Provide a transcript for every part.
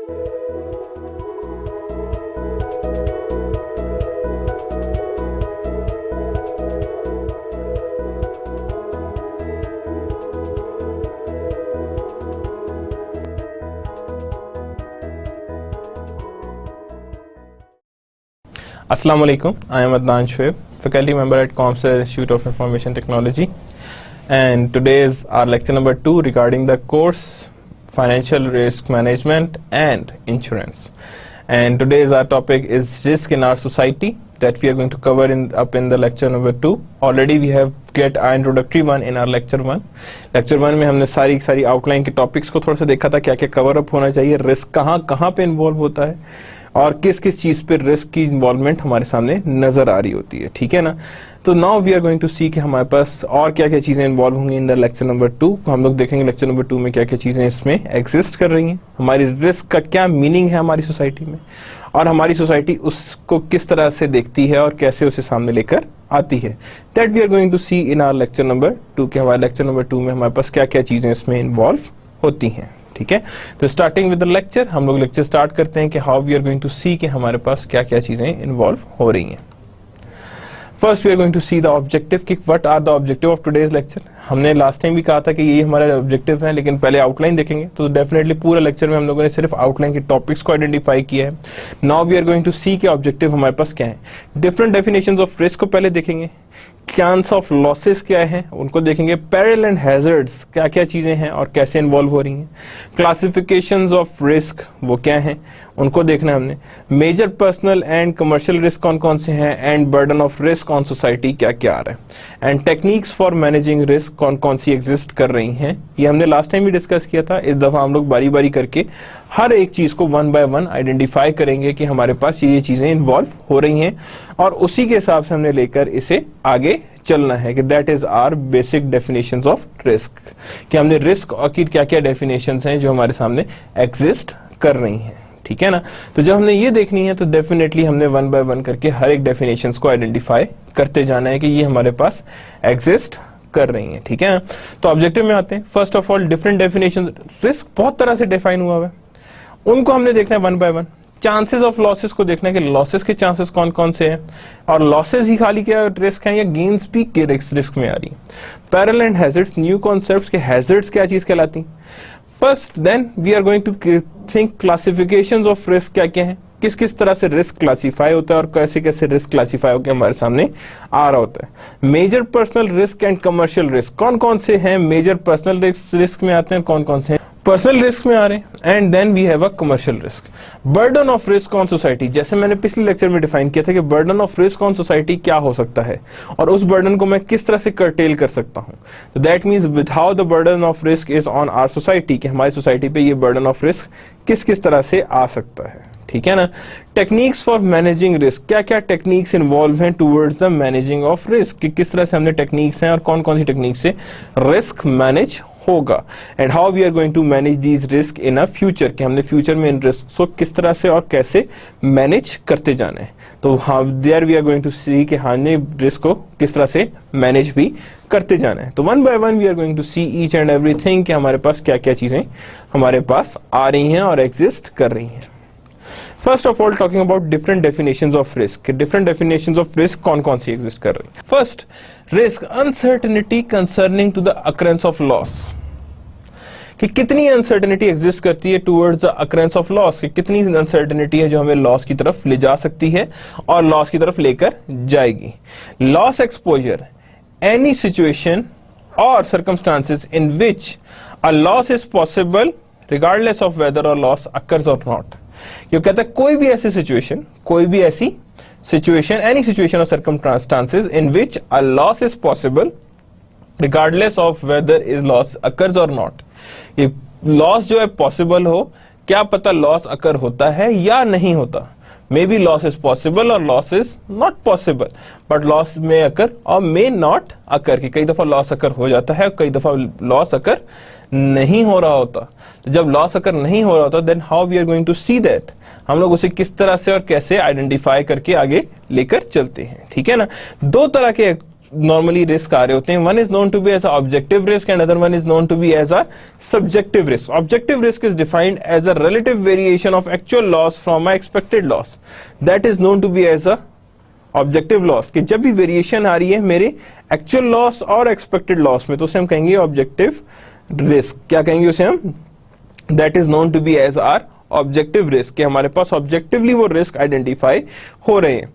Assalamu alaikum. I am Adnan Shoaib, faculty member at ComSci Institute of Information Technology, and today is our lecture number 2 regarding the course Financial Risk Management and Insurance. And today's our topic is risk in our society that we are going to cover in the lecture number 2. Already we have get our introductory one in our lecture 1. Lecture 1 में हमने सारी outline के topics को थोड़ा सा देखा था, क्या क्या कवर अप होना चाहिए, रिस्क कहाँ पे इन्वॉल्व होता है और किस किस चीज पे रिस्क की इन्वॉल्वमेंट हमारे सामने नजर आ रही होती है, ठीक है ना। तो now we are going to see कि हमारे पास और क्या क्या चीजें इन्वॉल्व होंगी इन द लेक्चर नंबर 2। हम लोग देखेंगे लेक्चर नंबर 2 में क्या क्या चीजें इसमें एग्जिस्ट कर रही हैं, हमारी रिस्क का क्या मीनिंग है हमारी सोसाइटी में, और हमारी सोसाइटी उसको किस तरह से देखती है और कैसे उसे सामने लेकर आती है। That we are going to see in our lecture number 2 कि हमारे लेक्चर नंबर 2 में हमारे पास क्या क्या चीजें इसमें इन्वॉल्व होती हैं, ठीक है। तो स्टार्टिंग विद द लेक्चर, हम लोग लेक्चर स्टार्ट करते हैं कि how we are going to see कि हमारे पास क्या क्या चीजें इन्वॉल्व हो रही हैं। First we are going to see the objective कि what are the objective of today's lecture. हमने लास्ट टाइम भी कहा था कि ये हमारा ऑब्जेक्टिव है, लेकिन पहले आउटलाइन देखेंगे। तो डेफिनेटली पूरा लेक्चर में हम लोगों ने सिर्फ आउटलाइन के टॉपिक्स को आइडेंटिफाई किया है। Now we are going to see के ऑब्जेक्टिव हमारे पास क्या है। डिफरेंट डेफिनेशंस ऑफ रिस्क को पहले देखेंगे, चांस ऑफ लॉसेस क्या है उनको देखेंगे, पेरिल एंड हैजर्ड्स क्या क्या चीजें हैं और कैसे इन्वॉल्व हो रही हैं, क्लासिफिकेशंस ऑफ रिस्क वो क्या हैं उनको देखना है हमने, major personal and commercial risk कौन कौन से हैं, and burden of risk on society क्या क्या आ रहा है, and techniques for managing risk कौन कौन सी एग्जिस्ट कर रही हैं। ये हमने लास्ट टाइम भी डिस्कस किया था। इस दफा हम लोग बारी बारी करके हर एक चीज को वन बाय वन आइडेंटिफाई करेंगे कि हमारे पास ये चीजें इन्वॉल्व हो रही हैं, और उसी के हिसाब से हमने लेकर इसे आगे चलना है कि that is our basic definitions of risk, कि हमने रिस्क की क्या क्या डेफिनेशंस हैं जो हमारे सामने एग्जिस्ट कर रही हैं, ठीक है ना। तो जब हमने ये देखनी है तो डेफिनेटली हमने वन बाय वन करके हर एक डेफिनेशंस को आइडेंटिफाई करते जाना है कि ये हमारे पास एग्जिस्ट कर रही हैं, ठीक है। तो ऑब्जेक्टिव में आते हैं। First of all different definition, risk बहुत तरह से डिफाइन हुआ है, उनको हमने देखना है one by one. Chances of losses को देखना है कि लॉसेस के चांसेस कौन कौन से हैं, और लॉसेस ही खाली क्या रिस्क है या गेन्स भी के रिस्क में आ रही है। Parallel and hazards, new concepts के हैजर्ड्स क्या चीज कहलाती हैं। First then we are going to think classifications of risk क्या क्या है, किस किस तरह से रिस्क क्लासीफाई होता है और कैसे कैसे रिस्क क्लासीफाई होकर हमारे सामने आ रहा होता है। Major personal risk and commercial risk कौन कौन से हैं, मेजर पर्सनल रिस्क में आते हैं, कौन कौन से पर्सनल रिस्क में आ रहे हैं, and then we have a commercial risk. Burden of risk on society, जैसे मैंने पिछले लेक्चर में डिफाइन किया था कि burden of risk on society क्या हो सकता है और उस बर्डन को मैं किस तरह से कर्टेल कर सकता हूं। तो that means with how the burden of risk is on our society, कि हमारी सोसाइटी पे ये बर्डन ऑफ रिस्क किस किस तरह से आ सकता है, ठीक है ना। टेक्निक्स फॉर मैनेजिंग रिस्क, क्या क्या टेक्निक्स इन्वॉल्व हैं towards the managing of risk, कि किस तरह से हमने टेक्निक्स हैं और कौन कौन सी टेक्निक से रिस्क मैनेज होगा, and how we are going to manage these risk in a future, कि हमने फ्यूचर में इन रिस्क को किस तरह से और कैसे मैनेज करते जाना है। तो how there we are going to see कि हमने रिस्क को किस तरह से मैनेज भी करते जाना है। तो one by one we are going to see each and everything कि हमारे पास क्या क्या चीजें हमारे पास आ रही हैं और एग्जिस्ट कर रही हैं। First of all talking about different definitions of risk, different definitions of risk कौन कौन सी एग्जिस्ट कर रही है। First, risk uncertainty concerning to the occurrence of loss, कि कितनी अनसर्टेनिटी एग्जिस्ट करती है towards the occurrence of loss, कि कितनी अनसर्टेनिटी है जो हमें लॉस की तरफ ले जा सकती है और लॉस की तरफ लेकर जाएगी। Loss exposure, any situation or circumstances in which a loss is possible regardless of whether or loss occurs or not. ये कहता है कोई भी ऐसी situation, any situation or circumstances in which a loss is possible regardless of whether is loss occurs or not. ये loss जो है possible हो, क्या पता लॉस अकर होता है या नहीं होता, may be loss is possible और loss is not possible, but loss में अकर और मे नॉट अकर, कि कई दफा लॉस अकर हो जाता है, कई दफा लॉस अकर नहीं हो रहा होता। तो जब लॉस अकर नहीं हो रहा होता then how we are going to see that, हम लोग उसे किस तरह से और कैसे आइडेंटिफाई करके आगे लेकर चलते हैं, ठीक है ना। दो तरह के नॉर्मली रिस्क आ रहे होते हैं. One is known to be as objective risk and other one is known to be as a subjective risk. Objective risk is defined as a relative variation of actual loss from a expected loss. That is known to be as a objective loss. कि जब भी variation आ रही है मेरे actual loss और expected loss में, तो उसे हम कहेंगे ऑब्जेक्टिव रिस्क. क्या कहेंगे उसे हम? That is known to be as are objective risk. कि हमारे पास ऑब्जेक्टिवली वो रिस्क आइडेंटिफाई हो रहे हैं.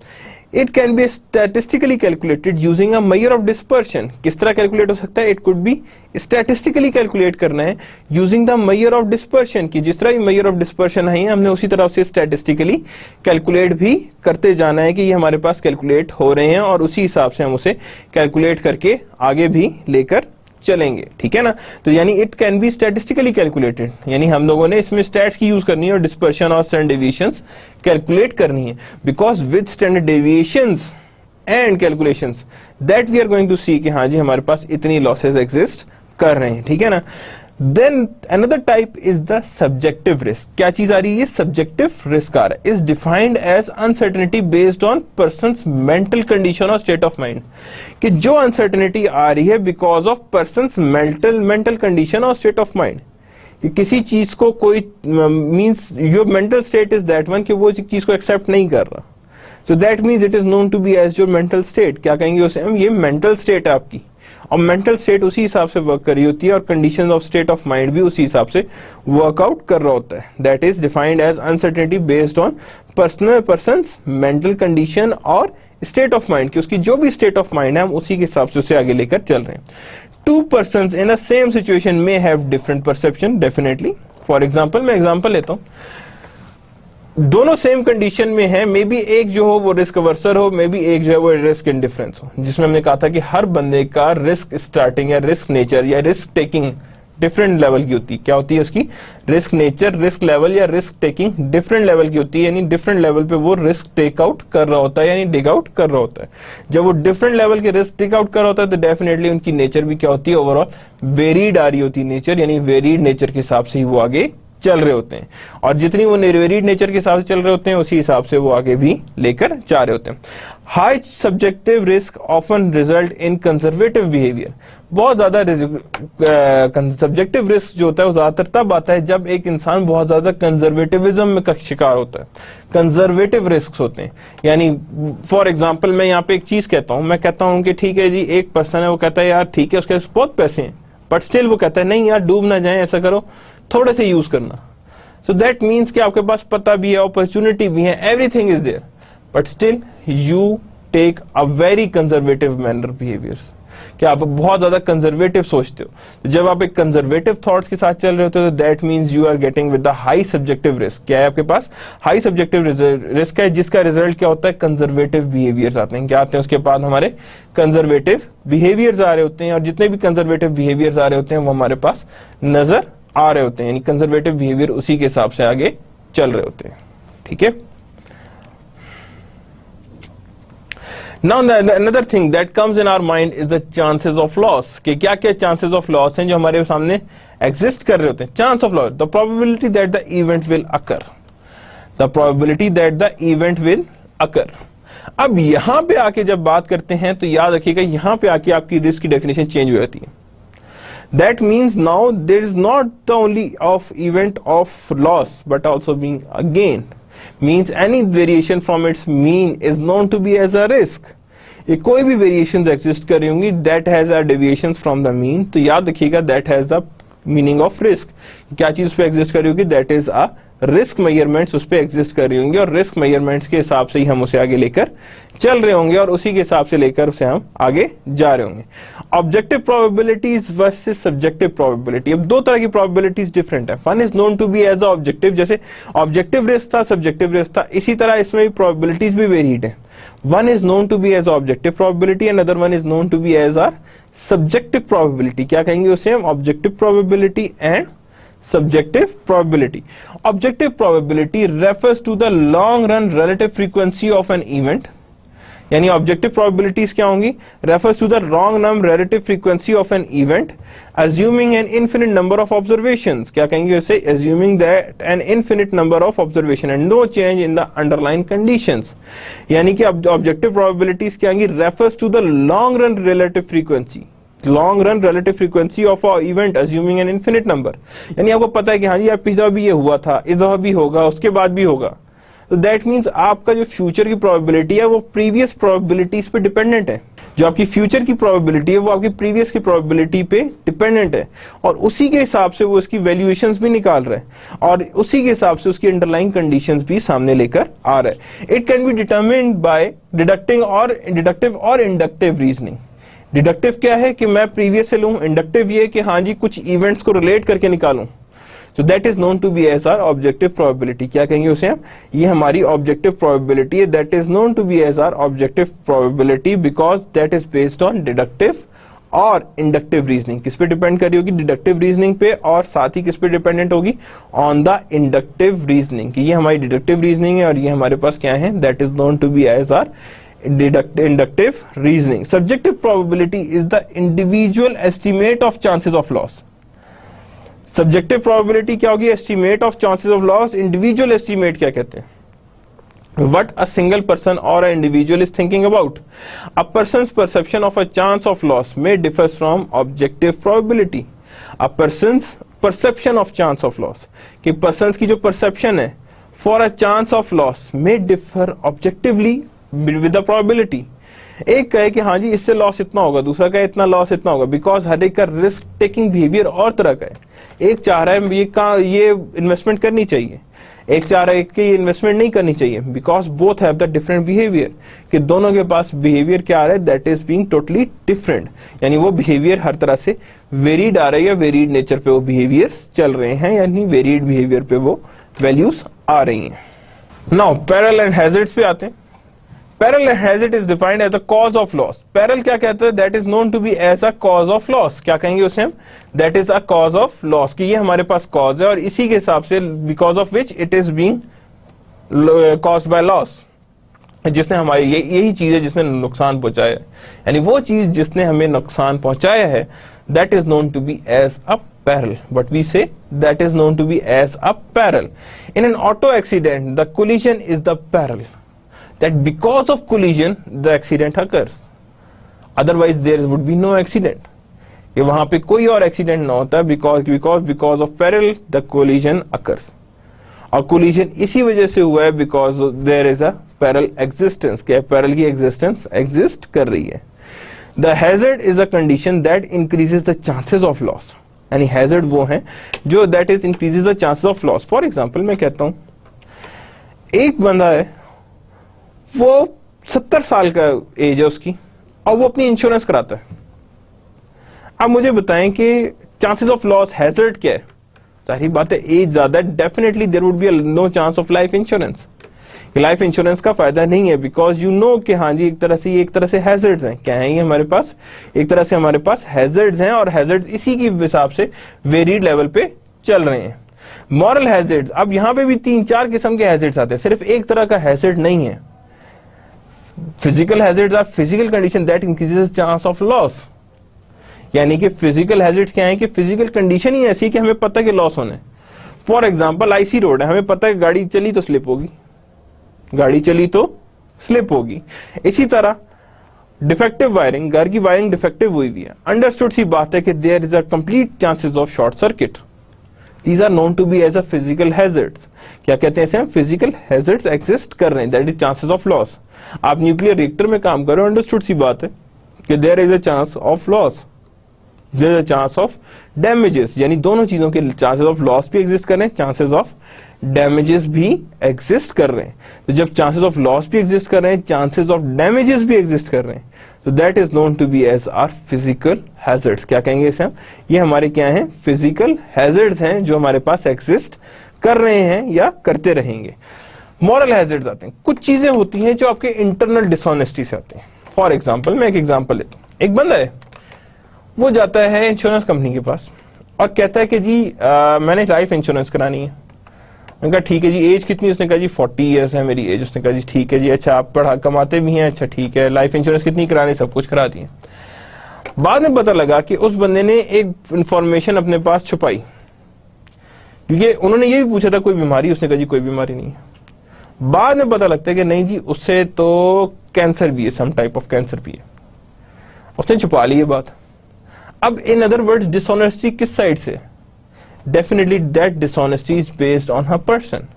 It can be statistically calculated using a measure of dispersion. किस तरह कैलकुलेट हो सकता है? It could be statistically calculate करना है using the measure of dispersion. की जिस तरह भी मेजर ऑफ डिस्पर्शन है हमने उसी तरह से स्टैटिस्टिकली कैलकुलेट भी करते जाना है कि ये हमारे पास कैलकुलेट हो रहे हैं और उसी हिसाब से हम उसे कैलकुलेट करके आगे भी लेकर चलेंगे. ठीक है ना? तो यानी it can be statistically calculated, यानी हम लोगों ने इसमें स्टैट्स की यूज करनी है और डिस्पर्शन और स्टैंडर्ड डेविएशंस कैलकुलेट करनी है. Because with standard deviations and calculations that we are going to see कि हाँ जी हमारे पास इतनी लॉसेस एग्जिस्ट कर रहे हैं. ठीक है ना? Then another type is the subjective risk. क्या चीज आ रही है? सब्जेक्टिव रिस्क आ रहा है. Is defined as uncertainty based on person's mental condition or state of mind. कि जो अनसर्टेनिटी आ रही है because of person's mental condition or state of mind. कि किसी चीज को कोई means your mental state is that one कि वो चीज को एक्सेप्ट नहीं कर रहा. So that means it is known to be as your mental state. क्या कहेंगे उसे हम? ये मेंटल स्टेट है आपकी, और मेंटल स्टेट उसी हिसाब से वर्क कर रही होती है और conditions of state of mind भी उसी हिसाब से वर्कआउट कर रहा होता है. That is defined as uncertainty based on person's mental condition or state of mind. कि उसकी जो भी स्टेट ऑफ माइंड है हम उसी के हिसाब से उसे आगे लेकर चल रहे हैं. Two persons in a same situation में have different perception. Definitely. For example, मैं एग्जाम्पल लेता हूं. दोनों सेम कंडीशन में है, मे बी एक जो हो वो रिस्क अवर्सर हो, मे बी एक जो है वो रिस्क इंडिफरेंस हो. जिसमें हमने कहा था कि हर बंदे का रिस्क स्टार्टिंग या रिस्क नेचर या रिस्क टेकिंग डिफरेंट लेवल की होती है. क्या होती है उसकी? रिस्क नेचर, रिस्क लेवल या रिस्क टेकिंग डिफरेंट लेवल की होती है. यानी डिफरेंट लेवल पे वो रिस्क टेक आउट कर रहा होता है, यानी डिग आउट कर रहा होता है. जब वो डिफरेंट लेवल के रिस्क टेक आउट कर रहा होता है तो डेफिनेटली उनकी नेचर भी क्या होती है? ओवरऑल वेरीड आ रही होती है नेचर. यानी वेरीड नेचर के हिसाब से ही वो आगे चल रहे होते हैं. और जितनी वो वेरीड नेचर के हिसाब से चल रहे होते हैं उसी हिसाब से वो आगे भी लेकर जा रहे होते हैं. High subjective risk often result in conservative behaviour. बहुत ज्यादा सब्जेक्टिव रिस्क जो होता है वो ज्यादातर तब आता है जब एक इंसान बहुत ज्यादा कंजर्वेटिविज्म में का शिकार होता है. कंजर्वेटिव रिस्क होते हैं. यानी फॉर एग्जाम्पल मैं यहाँ पे एक चीज कहता हूँ, मैं कहता हूँ कि ठीक है जी, एक पर्सन है वो कहता है यार ठीक है उसके पास बहुत पैसे हैं, बट स्टिल वो कहता है नहीं यार डूब ना जाए, ऐसा करो थोड़े से यूज करना. सो दैट मीन्स कि आपके पास पता भी है, अपॉर्चुनिटी भी है, everything is there, but still you take a very conservative manner behaviours. कि आप बहुत ज्यादा कंजर्वेटिव सोचते हो. तो जब आप एक कंजर्वेटिव थॉट्स के साथ चल रहे होते हो तो that means you are getting with the high subjective risk. क्या है आपके पास? हाई सब्जेक्टिव रिस्क है, जिसका रिजल्ट क्या होता है? कंजर्वेटिव बिहेवियर्स आते हैं. क्या आते हैं उसके बाद? हमारे कंजर्वेटिव बिहेवियर्स आ रहे होते हैं. और जितने भी कंजर्वेटिव बिहेवियर्स आ रहे होते हैं वो हमारे पास नजर आ रहे होते हैं. यानी कंजर्वेटिव बिहेवियर उसी के हिसाब से आगे चल रहे होते हैं. ठीक है? Now another thing that comes in our mind is the chances of loss. कि क्या क्या chances of loss हैं जो हमारे सामने exist कर रहे होते हैं. Chance of loss, the probability that the event will occur. The probability that the event will occur. अब यहां पे आके जब बात करते हैं तो याद रखिएगा यहां पे आके आपकी रिस्क की डेफिनेशन चेंज हो जाती है. That means now there is not the only of event of loss but also being a gain. Means any variation from its mean is known to be as a risk. ये कोई भी variations exist कर रही होंगी that has a deviations from the mean, तो याद रखिएगा that has the meaning of risk. क्या चीज पे एग्जिस्ट कर रही होगी? that is a risk measurements उस पे एग्जिस्ट कर रही होंगी और रिस्क मेजरमेंट्स के हिसाब से ही हम उसे आगे लेकर चल रहे होंगे और उसी के हिसाब से लेकर उसे हम आगे जा रहे होंगे. Objective probabilities versus subjective probability. अब दो तरह की प्रोबेबिलिटीज डिफरेंट है. One is known to be as objective, जैसे ऑब्जेक्टिव रिस्क था, सब्जेक्टिव रिस्क था, इसी तरह इसमें भी प्रोबेबिलिटीज भी वेरीड है. One is known to be as objective probability and other one is known to be as are subjective probability. क्या कहेंगे उसे हम? Objective probability and subjective probability. Objective probability refers to the long run relative frequency of an event. यानी objective probabilities क्या होंगी, refers to the wrong number relative frequency of an event assuming an infinite number of observations, क्या कहेंगे उसे, assuming that an infinite number of observation and no change in the underline conditions. यानी कि objective probabilities क्या होंगी, refers to the long run relative frequency, long run relative frequency of a event assuming an infinite number. यानी आपको पता है कि हाँ जी पिछली दफा भी ये हुआ था, इस दफा भी होगा, उसके बाद भी होगा, तो दैट मीन्स आपका जो फ्यूचर की प्रोबेबिलिटी है वो प्रीवियस प्रोबेबिलिटीज पे डिपेंडेंट है। जो आपकी फ्यूचर की प्रोबेबिलिटी है वो आपकी प्रीवियस की प्रोबेबिलिटी पे डिपेंडेंट है, और उसी के हिसाब से वो इसकी वैल्यूएशंस भी निकाल रहे हैं, और उसी के हिसाब से उसकी अंडरलाइन कंडीशंस भी सामने लेकर आ रहा है। It can B determined bye deductive और इंडक्टिव रीजनिंग। डिडक्टिव क्या है कि मैं प्रीवियस से लूं, इंडक्टिव ये कि हाँ जी कुछ इवेंट्स को रिलेट करके निकालूं, so that is known to be as our objective probability। क्या कहेंगे उसे हम, ये हमारी objective probability है, that is known to be as our objective probability because that is based on deductive और inductive reasoning। किस पे डिपेंड कर रही होगी, deductive reasoning पे, और साथ ही किस पे डिपेंडेंट होगी, on the inductive reasoning, कि ये हमारी deductive reasoning है और ये हमारे पास क्या है, that is known to be as our inductive reasoning। Subjective probability is the individual estimate of chances of loss। Subjective probability क्या होगी, estimate of chances of loss. Individual estimate क्या कहते हैं, what a single person or an individual is thinking about। A person's perception of a chance of loss may differ from objective probability। A person's perception of chance of loss, कि persons की जो perception है for a chance of loss may differ objectively with the probability। एक कहे कि हाँ जी इससे loss इतना होगा, दूसरा कहे इतना लॉस इतना होगा, बिकॉज हर एक का रिस्क टेकिंग बिहेवियर और तरह का है। एक चाह रहा है ये इन्वेस्टमेंट करनी चाहिए, एक चाह रहा है कि ये इन्वेस्टमेंट नहीं करनी चाहिए, because both have the different behaviour, कि दोनों के पास बिहेवियर क्या आ रहा है, that is being totally different. यानी वो बिहेवियर हर तरह से वेरीड आ रही है, वेरीड नेचर पे वो बिहेवियर्स चल रहे हैं, यानी वेरीड बिहेवियर पे वो वैल्यूज आ रही हैं। नाउ पैरेलल एंड हैजर्ड्स पे आते हैं। Peril and hazard is defined as the cause of loss। Peril क्या कहता है, that is known to be as a cause of loss। क्या कहेंगे उसे हम, that is a cause of loss, कि ये हमारे पास cause है और इसी के हिसाब से because of which it is being caused by loss। जिसने हमारे यही चीज है जिसने नुकसान पहुंचाया है, यानी वो चीज जिसने हमें नुकसान पहुंचाया है, that is known to be as a peril, but we say that is known to be as a peril। In an auto accident the collision is the peril, that because of collision the accident occurs, otherwise there would be no accident। कि वहां पे कोई और accident ना होता, because of peril the collision occurs। और collision इसी वजह से हुआ है because there is a peril existence, क्या peril की existence exist कर रही है। The hazard is a condition that increases the chances of loss। यानी hazard वो है जो that is increases the chances of loss। For example मैं कहता हूं एक बंदा है, वो 70 साल का एज है उसकी, और वो अपनी इंश्योरेंस कराता है। अब मुझे बताएं कि चांसेस ऑफ लॉस हैजर्ड क्या है। सारी बात है, एज ज्यादा है, definitely there would be no chance of life insurance. Life insurance का फायदा नहीं है, बिकॉज यू नो कि हाँ जी एक तरह से हैजर्ड्स हैं। क्या है ये हमारे पास, एक तरह से हमारे पास हैजर्ड्स हैं, और हैजर्ड्स इसी के हिसाब से वेरीड लेवल पे चल रहे हैं। मॉरल हैजर्ड्स, अब यहाँ पे भी 3-4 किस्म के हैजर्ड्स आते हैं, सिर्फ एक तरह का हैजर्ड नहीं है। Physical hazards are physical condition that increases chance of loss. यानी कि फिजिकल हैजर्ड्स क्या है कि फिजिकल कंडीशन ही ऐसी है कि हमें पता है कि लॉस होने। फॉर एग्जांपल आईसी रोड है, हमें पता है गाड़ी चली तो स्लिप होगी, गाड़ी चली तो स्लिप होगी। इसी तरह डिफेक्टिव वायरिंग, घर की वायरिंग डिफेक्टिव हुई हुई है, अंडरस्टूड सी बात है कि there is a complete chances of short circuit. These are known to be as a physical hazards। क्या कहते हैं इसे हम, फिजिकल हैजर्ड्स एग्जिस्ट कर रहे हैं, that is chances of loss. आप न्यूक्लियर रिएक्टर में काम कर रहे हो, अंडरस्टूड सी बात है कि there is a chance of loss, there is a chance of damages, यानी दोनों चीजों के चांसेस ऑफ लॉस भी एग्जिस्ट कर रहे हैं, चांसेस ऑफ डैमेजेस भी एग्जिस्ट कर रहे हैं। तो जब चांसेस ऑफ लॉस भी एग्जिस्ट कर रहे हैं, चांसेस ऑफ डैमेजेस भी एग्जिस्ट कर रहे हैं, तो that is known to be as are physical hazards. क्या कहेंगे इसे हम, ये हमारे क्या हैं, फिजिकल हैजर्ड्स हैं जो हमारे पास एग्जिस्ट कर रहे हैं या करते रहेंगे। मॉरल हैजर्ड्स आते हैं, कुछ चीजें होती हैं जो आपके इंटरनल डिसऑनेस्टी से आते हैं। फॉर एग्जाम्पल मैं एक एग्जाम्पल लेता हूं, एक बंदा है, वो जाता है इंश्योरेंस कंपनी के पास और कहता है कि जी मैंने लाइफ इंश्योरेंस करानी है, मैंने कहा ठीक है जी, एज कितनी? उसने कहा जी 40 ईयर्स है मेरी एज। उसने कहा जी ठीक है जी, अच्छा आप पढ़ा कमाते भी हैं, अच्छा ठीक है, लाइफ इंश्योरेंस कितनी करानी? सब कुछ करा दिए। बाद में पता लगा कि उस बंदे ने एक इंफॉर्मेशन अपने पास छुपाई, क्योंकि उन्होंने ये भी पूछा था कोई बीमारी, उसने कहा जी कोई बीमारी नहीं है। बाद में पता लगता है कि नहीं जी उससे तो कैंसर भी है, सम टाइप ऑफ कैंसर भी है। उसने छुपा ली ये बात। अब इन अदर वर्ड्स डिसऑनेस्टी किस साइड से? Definitely that dishonesty is based on a person.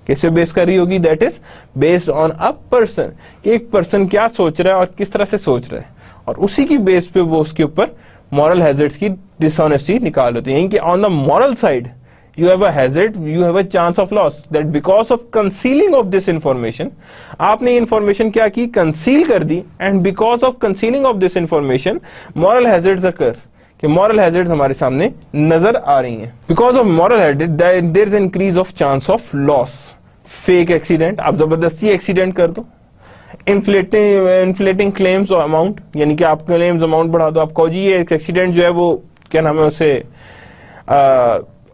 कैसे बेस कर रही होगी? That is based on a person, कि एक पर्सन क्या सोच रहा है और किस तरह से सोच रहा है, और उसी की बेस पे वो उसके ऊपर मॉरल हैजर्ड्स की डिसऑनेस्टी निकाल होती है। यानी कि on the moral side you have a hazard, you have a chance of loss, that because of concealing of this information, आपने information क्या की? conceal कर दी, and because of concealing of this information, moral hazards occur, कि moral hazards हमारे सामने नजर आ रही हैं। because of moral hazard there is an increase of chance of loss, fake accident, आप जबरदस्ती accident कर दो, inflating claims or amount, यानी कि आप claims amount बढ़ा दो, आप कहो जी ये accident जो है वो क्या नाम है उसे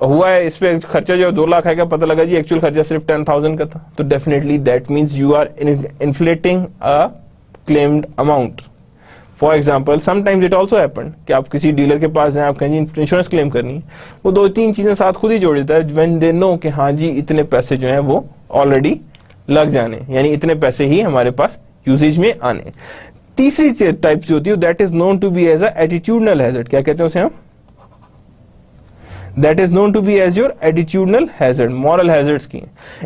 हुआ है, इस पे खर्चा जो 2 लाख आएगा, पता लगा जी एक्चुअल खर्चा सिर्फ 10,000 का था, तो definitely that means you are inflating a claimed amount. For example sometimes it also happen कि आप किसी डीलर के पास जाएं, आप कहें जी इंश्योरेंस क्लेम करनी है, वो 2-3 चीजें साथ खुद ही जोड़ देता है व्हेन दे नो कि हाँ जी इतने पैसे जो हैं वो ऑलरेडी लग जाने, यानी इतने पैसे ही हमारे पास यूजेज में आने। तीसरी टाइप जो होती है that is known to be as a attitudinal hazard. क्या कहते हैं उसे हम? That is known to be as your attitudinal hazard, moral hazards की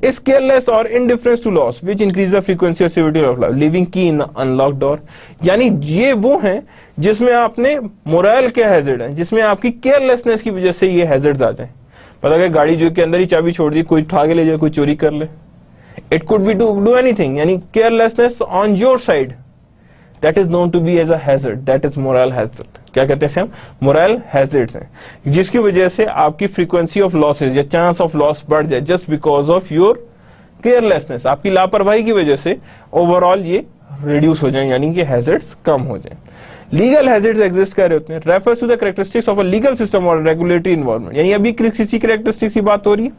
is careless or indifference to loss which increase the frequency or severity of life, leaving key in unlocked door। यानी ये वो हैं जिसमें आपने मोरल के hazard है, जिसमें आपकी केयरलेसनेस की वजह से ये हैजर्ड्स आ जाए। पता है गाड़ी जो के अंदर ही चाबी छोड़ दी, कोई उठा के ले जाए, कोई चोरी कर ले, it could be to do anything, यानी carelessness on your side, that is known to be as a hazard, that is moral hazard। क्या कहते हैं हम? moral hazards हैं, जिसकी वजह से आपकी frequency of losses या chance of loss बढ़ जाए just because of your carelessness, आपकी लापरवाही की वजह से overall ये reduce हो जाए, यानी कि hazards कम हो जाए। लीगल हैजर्ड्स एग्जिस्ट कर रहे होते हैं, refers to the characteristics of a legal system or regulatory environment. यानी अभी किसी कैरेक्टरिस्टिक्स की बात हो रही है,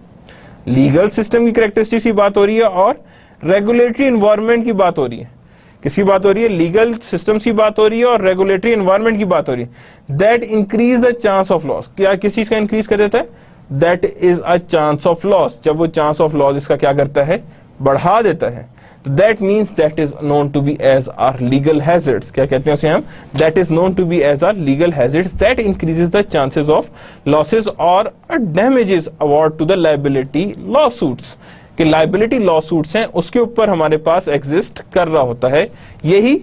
लीगल सिस्टम की कैरेक्टरिस्टिक्स की बात हो रही है और रेगुलेटरी एनवायरनमेंट की बात हो रही है। किसकी बात हो रही है? लीगल सिस्टम्स की बात हो रही है और रेगुलेटरी एनवायरनमेंट की बात हो रही है। That increase the chance of loss. क्या किस चीज का इंक्रीज कर देता है? That is a chance of loss. जब वो चांस ऑफ लॉस इसका क्या करता है? बढ़ा देता है। That means that is known to be as our legal hazards. क्या कहते हैं उसे हम? That is known to be as our legal hazards that increases the chances of losses और damages award to the liability lawsuits. कि liability lawsuits हैं उसके ऊपर हमारे पास एग्जिस्ट कर रहा होता है यही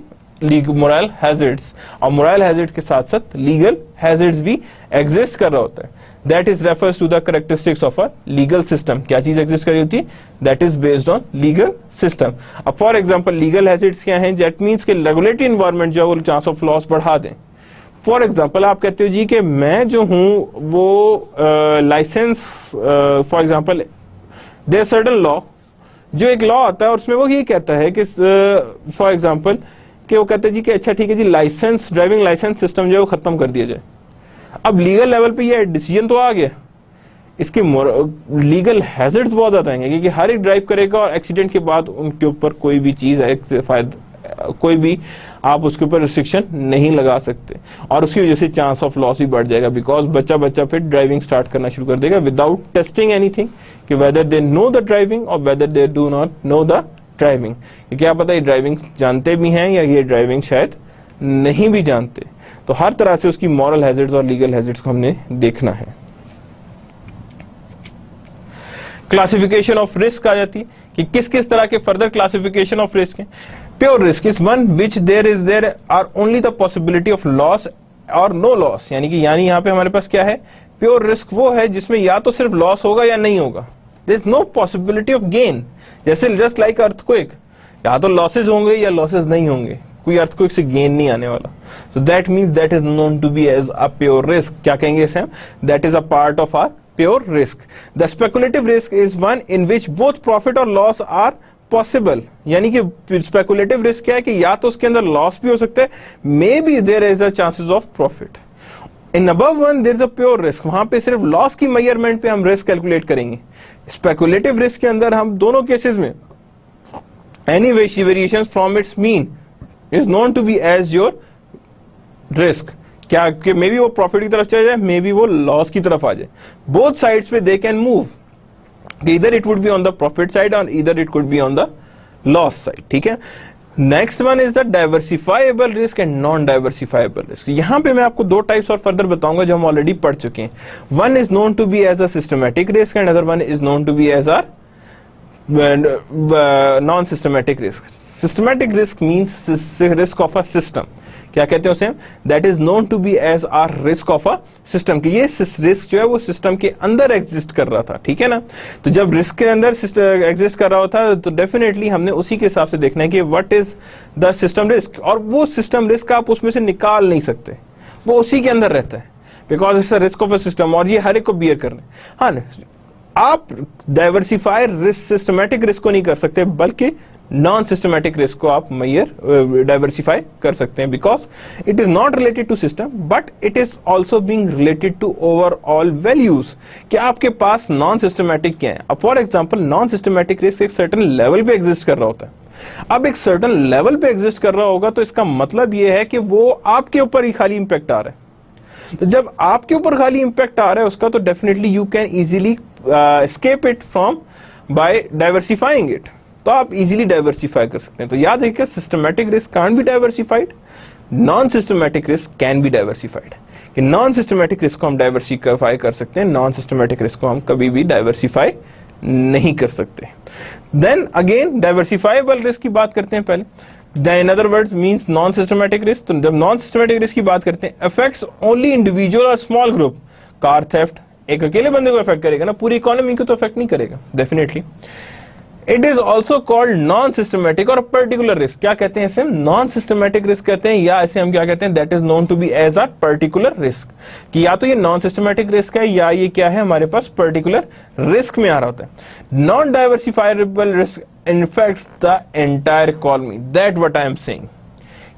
मोरल हैजर्ड्स, और मोरल हैजर्ड के साथ साथ लीगल हैजर्ड्स भी एग्जिस्ट कर रहा होता है। That is refers to the characteristics of a legal system. क्या चीज एग्जिस्ट कर रही होती है? That is based on legal system. अब फॉर एग्जांपल लीगल हैजर्ड्स क्या हैं? दैट मींस के रेगुलेटरी एनवायरनमेंट जो है वो चांस ऑफ लॉस बढ़ा दें। फॉर एग्जाम्पल आप कहते हो जी कि मैं जो हूं वो license, for example there certain law, जो एक लॉ आता है और उसमें वो ये कहता है कि फॉर एग्जांपल कि वो कहते हैं जी कि अच्छा ठीक है जी लाइसेंस, ड्राइविंग लाइसेंस सिस्टम जो है वो खत्म कर दिया जाए। अब लीगल लेवल पे ये डिसीजन तो आ गया, इसके लीगल हैजर्ड्स बहुत ज्यादा आएंगे क्योंकि हर एक ड्राइव करेगा और एक्सीडेंट के बाद उनके ऊपर कोई भी चीज कोई भी आप उसके ऊपर रिस्ट्रिक्शन नहीं लगा सकते और उसकी वजह से चांस ऑफ लॉस भी बढ़ जाएगा। बिकॉज बच्चा फिर ड्राइविंग स्टार्ट करना शुरू कर देगा विदाउट टेस्टिंग एनीथिंग कि whether they know the driving और whether they do not know the driving. क्या पता ये ड्राइविंग जानते भी हैं या ये ड्राइविंग शायद नहीं भी जानते। तो हर तरह से उसकी मॉरल हैजर्ड्स और लीगल हैजर्ड्स को हमने देखना है। क्लासिफिकेशन ऑफ रिस्क आ जाती कि किस किस तरह के फर्दर क्लासिफिकेशन ऑफ रिस्क है। Pure risk is one which there are only the possibility of loss और नो लॉस। यानी कि यहाँ पे हमारे पास क्या है? प्योर रिस्क वो है जिसमें या तो सिर्फ लॉस होगा या नहीं होगा, there is no possibility of gain. जैसे जस्ट लाइक अर्थक्वेक, या तो लॉसेज होंगे या लॉसेज नहीं होंगे, कोई अर्थक्वेक से गेन नहीं आने वाला। So that means that is known to be as a pure risk. क्या कहेंगे इसे हम? That is a part of our pure risk. The speculative risk is one in which both profit और loss are possible. यानी कि speculative risk क्या है कि या तो उसके अंदर loss भी हो सकता है, maybe there is a chances of profit. In above one there is a pure risk. वहां पे सिर्फ loss की measurement पे हम risk calculate करेंगे। स्पेकुलेटिव रिस्क के अंदर हम दोनों केसेस में any variation from its mean is known to be as your risk. क्या कि मे बी वो प्रॉफिट की तरफ चले जाए, मे बी वो लॉस की तरफ आ जाए, बोथ साइड्स पे they can move, either it would be on the profit side or either it could be on the loss side, ठीक है। Next one is the diversifiable risk and non diversifiable risk. यहां पे मैं आपको दो types और further बताऊंगा जो हम ऑलरेडी पढ़ चुके हैं। One is known to be as a systematic risk and other one is known to be as our non systematic risk. Systematic risk means risk of a system. क्या कहते हैं उसे? That is known to be as our risk of a system, कि ये risk जो है वो system के अंदर एग्जिस्ट कर रहा था, ठीक है ना। तो जब रिस्क के अंदर एग्जिस्ट कर रहा होता तो डेफिनेटली हमने उसी के हिसाब से देखना है कि what is the system risk, और वो सिस्टम रिस्क आप उसमें से निकाल नहीं सकते, वो उसी के अंदर रहता है, because it's a risk of a system, और ये हर एक को बियर करना है। हाँ, आप डाइवर्सिफाई रिस्क सिस्टमैटिक रिस्क को नहीं कर सकते, बल्कि नॉन सिस्टमैटिक रिस्क को आप डाइवर्सिफाई कर सकते हैं, because it is not related to system but it is also being related to overall values, कि आपके पास नॉन सिस्टमैटिक क्या है। अब for example non systematic risk एक सर्टेन लेवल पे एग्जिस्ट कर रहा होता है। अब एक सर्टेन लेवल पे एग्जिस्ट कर रहा होगा तो इसका मतलब यह है कि वो आपके ऊपर ही खाली इंपैक्ट आ रहा है। तो जब आपके ऊपर खाली इंपैक्ट आ रहा है उसका, तो definitely you can easily escape it from by diversifying it, तो आप इजीली डाइवर्सिफाई कर सकते हैं। तो याद रखिए, systematic risk can't be diversified, non systematic risk can be diversified, कि नॉन सिस्टमैटिक रिस्क को हम डाइवर्सिफाई कर सकते हैं, नॉन सिस्टमैटिक रिस्क को हम कभी भी डाइवर्सिफाई नहीं कर सकते। देन अगेन डाइवर्सिफाइबल रिस्क की बात करते हैं पहले। In other words means non systematic risk. तो जब नॉन सिस्टमैटिक रिस्क की बात करते हैं, अफेक्ट्स ओनली इंडिविजुअल और स्मॉल ग्रुप। कार थेफ्ट एक अकेले बंदे को अफेक्ट करेगा ना, पूरी इकोनॉमी को तो अफेक्ट नहीं करेगा definitely. It is also called non systematic और पर्टिकुलर रिस्क। क्या कहते हैं इसे? नॉन सिस्टमैटिक रिस्क कहते हैं, या इसे हम क्या कहते हैं? That is known to be as a particular risk, कि या तो ये नॉन सिस्टमैटिक रिस्क है या ये क्या है, हमारे पास पर्टिकुलर रिस्क में आ रहा होता है। Non diversifiable risk infects the entire economy, that what I am saying,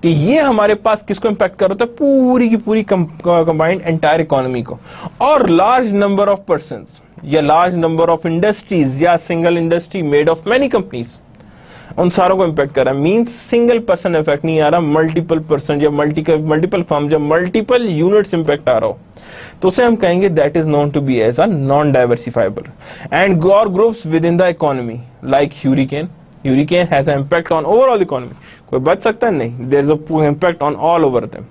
कि ये हमारे पास किसको इंपैक्ट कर रहा है? पूरी की पूरी कंबाइंड एंटायर इकोनॉमी को, और लार्ज नंबर ऑफ पर्संस या लार्ज नंबर ऑफ इंडस्ट्रीज या single industry made of many companies, उन सारों को इंपैक्ट कर रहा है। मींस सिंगल पर्सन इफेक्ट नहीं आ रहा, मल्टीपल पर्सन या मल्टीपल फर्म या मल्टीपल यूनिट्स इंपैक्ट आ रहा हो, तो उसे हम कहेंगे that is known to be as a non diversifiable. And और groups within the economy like hurricane has an impact on overall economy. कोई बच सकता है? नहीं, there is a impact on all over them.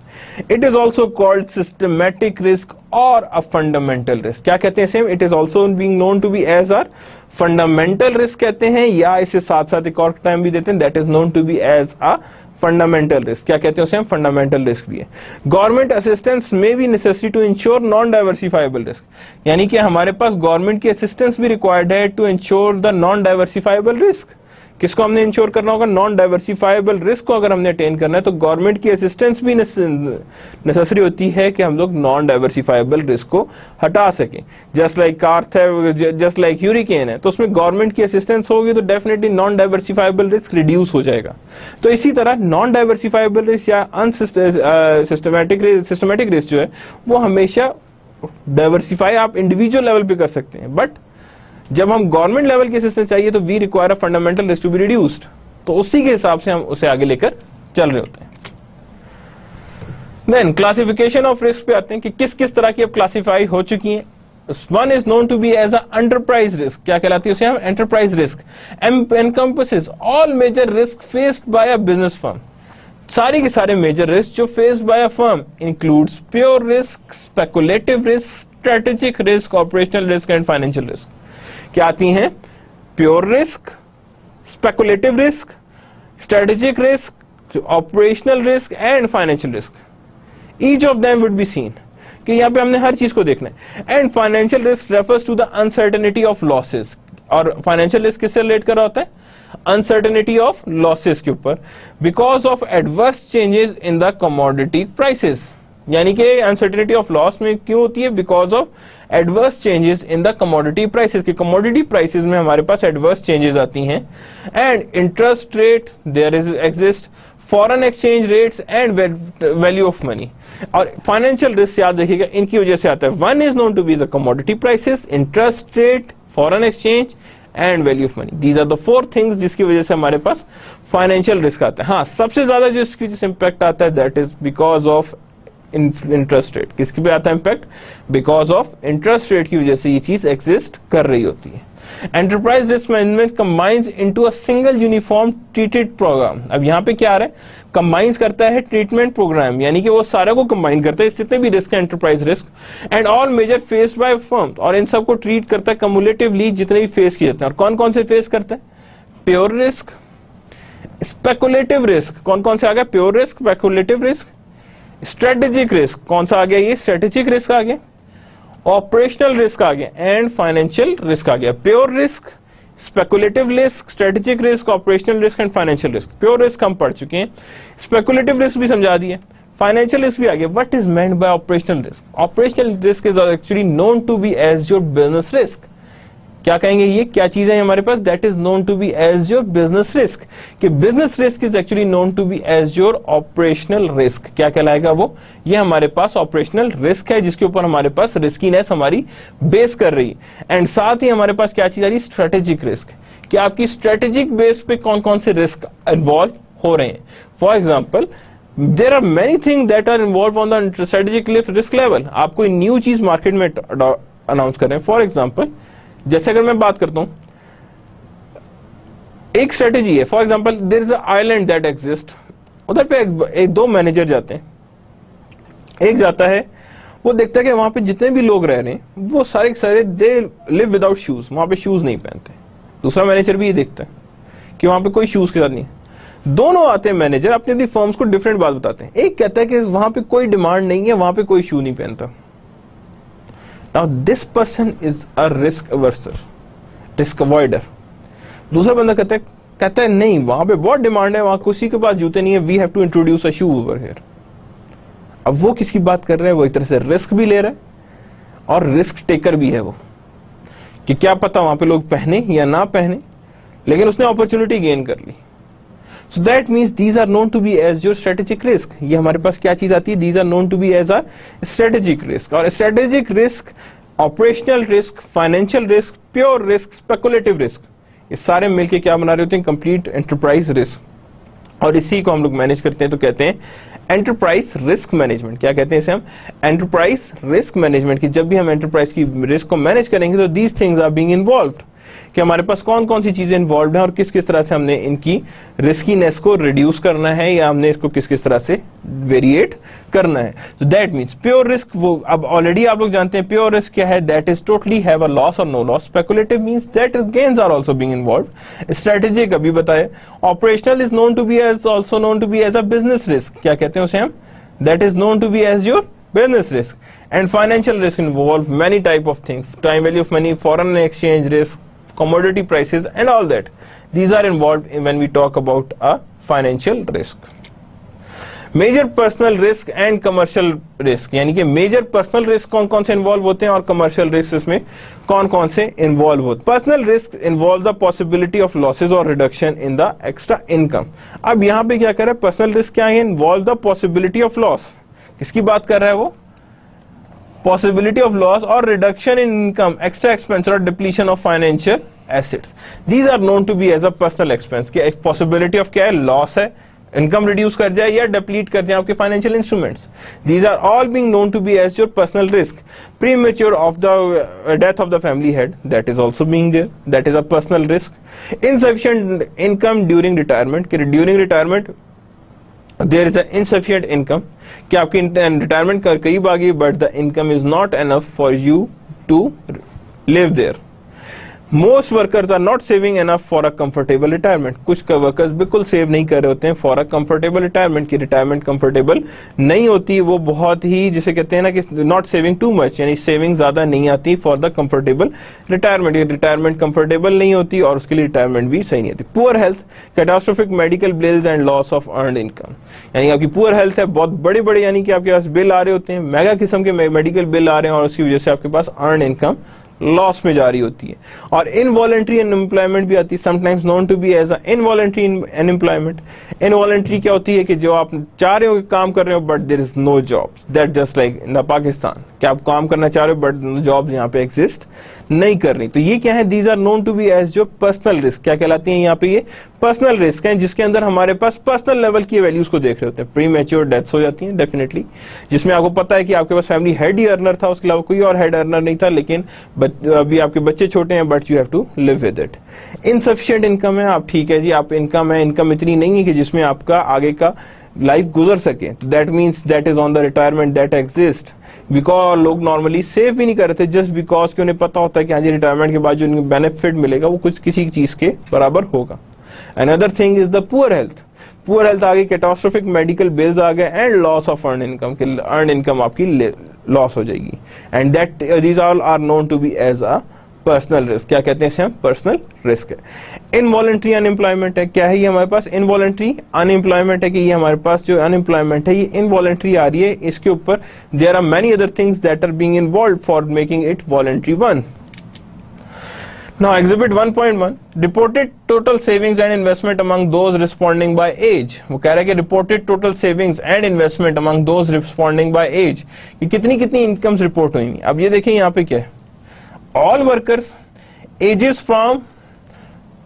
It is also called systematic risk और a fundamental risk. क्या कहते हैं same? It is also being known to be as our fundamental risk कहते हैं, या इसे साथ साथ एक और टाइम भी देते हैं, that is known to be as a fundamental risk. क्या कहते हैं उसे हम? फंडामेंटल रिस्क भी है। गवर्नमेंट असिस्टेंस में भी necessary to insure non diversifiable risk, यानी कि हमारे पास गवर्नमेंट की असिस्टेंस भी रिक्वायर्ड है to insure the non diversifiable risk. किसको हमने इंश्योर करना होगा? नॉन डाइवर्सिफाइबल रिस्क को अगर हमने अटेन करना है तो गवर्नमेंट की असिस्टेंस भी नेसेसरी होती है कि हम लोग नॉन डाइवर्सिफाइबल रिस्क को हटा सकें। Just like car theft, just like ह्यूरिकेन है, तो उसमें गवर्नमेंट की असिस्टेंस होगी तो definitely non diversifiable risk reduce हो जाएगा। तो इसी तरह नॉन डाइवर्सिफाइबल रिस्क या सिस्टमैटिक रिस्क जो है वो हमेशा डाइवर्सिफाई आप इंडिविजुअल लेवल पे कर सकते हैं, बट जब हम गवर्नमेंट लेवल की असिस्टेंस चाहिए तो we require a fundamental risk to be reduced, तो उसी के हिसाब से हम उसे आगे लेकर चल रहे होते हैं। देन क्लासिफिकेशन ऑफ रिस्क पे आते हैं कि किस किस तरह की अब क्लासिफाई हो चुकी हैं। One is known to be as a enterprise risk. क्या कहलाती है उसे हम? Enterprise risk encompasses all major risk faced by a business firm. सारे के सारे मेजर रिस्क जो faced by a firm includes pure risk, speculative risk, strategic risk, operational risk and financial risk. क्या आती हैं? Pure risk, speculative risk, strategic risk, operational risk and financial risk. Each of them would be seen, कि यहां पे हमने हर चीज को देखना है। And financial risk refers to the uncertainty of losses, और फाइनेंशियल रिस्क किससे रिलेट कर रहा होता है? अनसर्टेनिटी ऑफ लॉसेस के ऊपर, because of adverse changes in the commodity prices. यानी कि अनसर्टेनिटी ऑफ लॉस में क्यों होती है? Because of adverse changes in the commodity prices, की कमोडिटी प्राइसेस में हमारे पास एडवर्स चेंजेस आती हैं। And interest rate there is exist foreign exchange rates and value of money. और फाइनेंशियल रिस्क याद रखिएगा, इनकी वजह से आता है। One is known to be the commodity prices, interest rate, foreign exchange and value of money. These are the 4 things जिसकी वजह से हमारे पास फाइनेंशियल रिस्क आता है। हाँ, सबसे ज्यादा जो इसकी इंपैक्ट आता है that is because of interest rate. किसकी पे आता है impact? Because of interest rate की वजह से ये चीज एग्जिस्ट कर रही होती है। Enterprise risk management combines into a single uniform treated program. अब यहाँ पे क्या आ रहा है? कंबाइंस करता है ट्रीटमेंट प्रोग्राम, यानी कि वो सारे को कंबाइन करता है, जितने भी रिस्क है enterprise risk and all major faced by firm, और इन सबको ट्रीट करता है कम्युलेटिवली जितने भी फेस किए जाते हैं। और कौन कौन से फेस करता है? प्योर रिस्क, स्पेकुलेटिव रिस्क, कौन कौन से आ गया? Pure risk, speculative risk, strategic risk, कौन सा आ गया? ये स्ट्रेटेजिक रिस्क आ गया, ऑपरेशनल रिस्क आ गया एंड फाइनेंशियल रिस्क आ गया। Pure risk, speculative risk, strategic risk, operational risk and financial risk. Pure risk हम पढ़ चुके हैं, स्पेकुलेटिव रिस्क भी समझा दिए, फाइनेंशियल रिस्क भी आ गया। What is meant by operational risk? Operational risk is actually known to be as your business risk. क्या कहेंगे? ये क्या चीज है हमारे पास? That is known to be as your business risk. कि business risk is actually known to be as your operational risk. क्या कहलाएगा वो? ये हमारे पास ऑपरेशनल रिस्क है जिसके ऊपर हमारे पास रिस्कीनेस हमारी बेस कर रही है। एंड साथ ही हमारे पास क्या चीज आ रही है? Strategic risk. कि आपकी स्ट्रेटेजिक बेस पे कौन कौन से रिस्क इन्वॉल्व हो रहे हैं। For example, there are many thing that are involve on the strategic risk level. आप कोई न्यू चीज मार्केट में अनाउंस कर रहे हैं। फॉर एग्जाम्पल, जैसे अगर मैं बात करता हूं, एक स्ट्रेटेजी है। For example, there is a island that exist. उधर पे एक दो मैनेजर जाते हैं। एक जाता है, वो देखता है कि वहां पे जितने भी लोग रह रहे हैं वो सारे सारे दे लिव विदाउट शूज, वहां पे शूज नहीं पहनते। दूसरा मैनेजर भी ये देखता है कि वहां पे कोई शूज के साथ नहीं। दोनों आते हैं मैनेजर, अपनी अपनी फर्म्स को डिफरेंट बात बताते हैं। एक कहता है कि वहां पे कोई डिमांड नहीं है, वहां पे कोई शू नहीं पहनता। Now this person is a risk averser, risk avoider. दूसरा बंदा कहता है नहीं, वहां पे बहुत डिमांड है, वहां किसी के पास जूते नहीं है, we have to introduce a shoe over here. अब वो किसकी बात कर रहे हैं? वो एक तरह से रिस्क भी ले रहा है और रिस्क टेकर भी है वो, कि क्या पता वहां पे लोग पहने या ना पहने, लेकिन उसने अपॉर्चुनिटी गेन कर ली। So that means these are known to be as your strategic risk. ये हमारे पास क्या चीज आती है? These are known to be as a strategic risk. और strategic risk, operational risk, financial risk, pure risk, speculative risk, ये सारे मिलके क्या बना रहे होते हैं? complete enterprise risk। और इसी को हम लोग मैनेज करते हैं तो कहते हैं एंटरप्राइज रिस्क मैनेजमेंट। क्या कहते हैं इसे हम? Enterprise risk management. की जब भी हम एंटरप्राइज की रिस्क को मैनेज करेंगे तो these things are being involved, कि हमारे पास कौन कौन सी चीजें इन्वॉल्व हैं और किस किस तरह से हमने इनकी रिस्कीनेस को रिड्यूस करना है या हमने इसको किस किस तरह से वेरिएट करना है। तो दैट मींस प्योर रिस्क, वो अब ऑलरेडी आप लोग जानते हैं प्योर रिस्क क्या है? That is totally have a loss और no loss. Speculative means that gains are also being involved. Strategic अभी बताया। Operational is known to be as also known to be as a business risk. क्या कहते हैं उसे हम? That is known to be as your business risk. And financial risk involve many type of things: time value of money, foreign exchange risk, commodity prices and all that. These are involved when we talk about a financial risk. Major personal risk and commercial risk, यानी कि major personal risk कौन कौन से involve होते हैं और commercial risk इसमें कौन कौन से इन्वॉल्व होते हैं। Personal risk involve the possibility of losses और reduction in the extra income. अब यहाँ पे क्या कर रहा है? पर्सनल रिस्क क्या है? Involve the possibility of loss. किसकी बात कर रहा है वो? पॉसिबिलिटी ऑफ लॉस और reduction in income, extra expense और depletion of financial assets. These are known to be as a personal expense. की पॉसिबिलिटी ऑफ क्या है? लॉस है, इनकम रिड्यूस कर जाए या डिप्लीट कर जाए आपके financial instruments. These are all being known to be as your personal risk. Premature of the death of the family head, that is also being there, that is a personal risk. Insufficient income during retirement, कि during retirement there is insufficient income, कि आपकी retirement करीब आ गई but the income is not enough for you to live there. Most workers are not saving enough for a comfortable retirement. कुछ workers बिल्कुल save नहीं कर रहे होते हैं फॉर अ कंफर्टेबल रिटायरमेंट, की रिटायरमेंट कंफर्टेबल नहीं होती, वो बहुत ही जिसे कहते हैं ना कि नॉट सेविंग टू मच, यानी सेविंग ज्यादा नहीं आती for the comfortable retirement. Retirement comfortable नहीं होती और उसके लिए रिटायरमेंट भी सही नहीं होती। Poor health, catastrophic medical bills and loss of earned income, यानी आपकी पुअर हेल्थ है, बहुत बड़े यानी कि आपके पास बिल आ रहे होते हैं, मेगा किस्म के मेडिकल बिल आ रहे हैं और उसकी वजह से आपके पास अर्न इनकम लॉस में जा रही होती है। और इनवॉलंटरी अनएम्प्लॉयमेंट भी आती है, sometimes known to be as involuntary unemployment. Involuntary क्या होती है कि जो आप चाह रहे हो काम कर रहे हो but there is no jobs, that just like in the Pakistan, कि आप काम करना चाह रहे हो बट जॉब यहाँ पे एग्जिस्ट नहीं कर रही। तो ये क्या है, these are known to be as जो पर्सनल रिस्क। क्या कहलाती है यहाँ पे, ये पर्सनल रिस्क है, जिसके अंदर हमारे पास पर्सनल लेवल की वैल्यूज को देख रहे होते हैं। प्री मैच्योर डेथ्स हो जाती हैं डेफिनेटली, जिसमें आपको पता है कि आपके पास फैमिली हेड ही अर्नर था, उसके अलावा कोई और हेड अर्नर नहीं था, लेकिन अभी आपके बच्चे छोटे हैं but you have to live with it. Insufficient income है, आप ठीक है जी, आप इनकम है, इनकम इतनी नहीं है कि जिसमें आपका आगे का लाइफ गुजर सके। That means that is on the retirement that exist, because लोग नॉर्मली सेव भी नहीं कर रहे थे जस्ट बिकॉज कि उन्हें पता होता है कि हाँ जी रिटायरमेंट के बाद जो उनको बेनिफिट मिलेगा वो कुछ किसी चीज के बराबर होगा। Another thing is the poor health. Poor health आ गई, कैटास्ट्रोफिक मेडिकल बिल्स आ गए, and loss of earn income, कि अर्न इनकम आपकी लॉस हो जाएगी। And that these all are known to be as a personal risk. क्या कहते हैं इसे हम, पर्सनल रिस्क है। इनवॉलंटरी अनएम्प्लॉयमेंट है, क्या है ये हमारे पास, इनवॉलंटरी अनएम्प्लॉयमेंट है, कि ये हमारे पास जो अनएम्प्लॉयमेंट है ये इनवॉलंटरी आ रही है। इसके ऊपर there are many other things that are being involved for making it voluntary one. Now exhibit 1.1 reported total savings and investment among those responding by age। वो कह रहा है कि reported total savings and investment among those responding by age, कि कितनी कितनी incomes report हुई। अब ये देखिए यहाँ पे क्या है, all workers ages from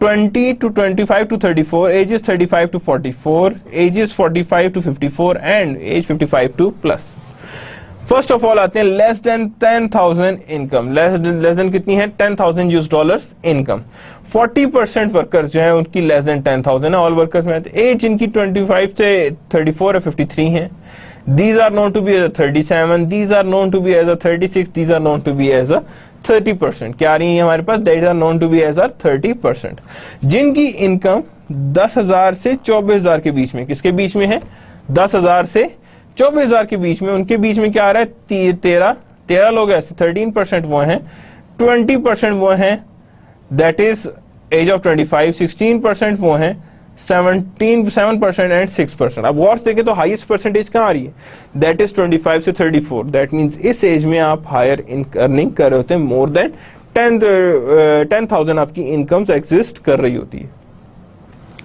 20 to 25 to 34, ages 35 to 44, ages 45 to 54 and age 55 to plus। First of all आते हैं less than 10,000 income. Less than कितनी है, $10,000 इनकम। 40% वर्कर्स जो हैं उनकी लेस देन 10,000 है। ऑल वर्कर्स में एज इनकी 25 से 34 या 53 है। These are known to be as a 37, these are known to be as a 36, these are known to be as a 30%। क्या आ रही है हमारे पास, these are known to be as a 30%। जिनकी इनकम 10,000 से 24,000 के बीच में, किसके बीच में है, 10,000 से 24,000 के बीच में, उनके बीच में क्या आ रहा है, 13 लोग ऐसे, 13% वो हैं, 20% वो हैं दैट इज एज ऑफ 25, 16% वो हैं, 7% एंड 6%। अब गौर से देखें तो हाईएस्ट परसेंटेज कहाँ आ रही है, दैट इज 25 से 34। दैट मीन्स इस एज में आप हायर अर्निंग कर रहे होते हैं, मोर देन 10,000 आपकी इनकम्स एग्जिस्ट कर रही होती है।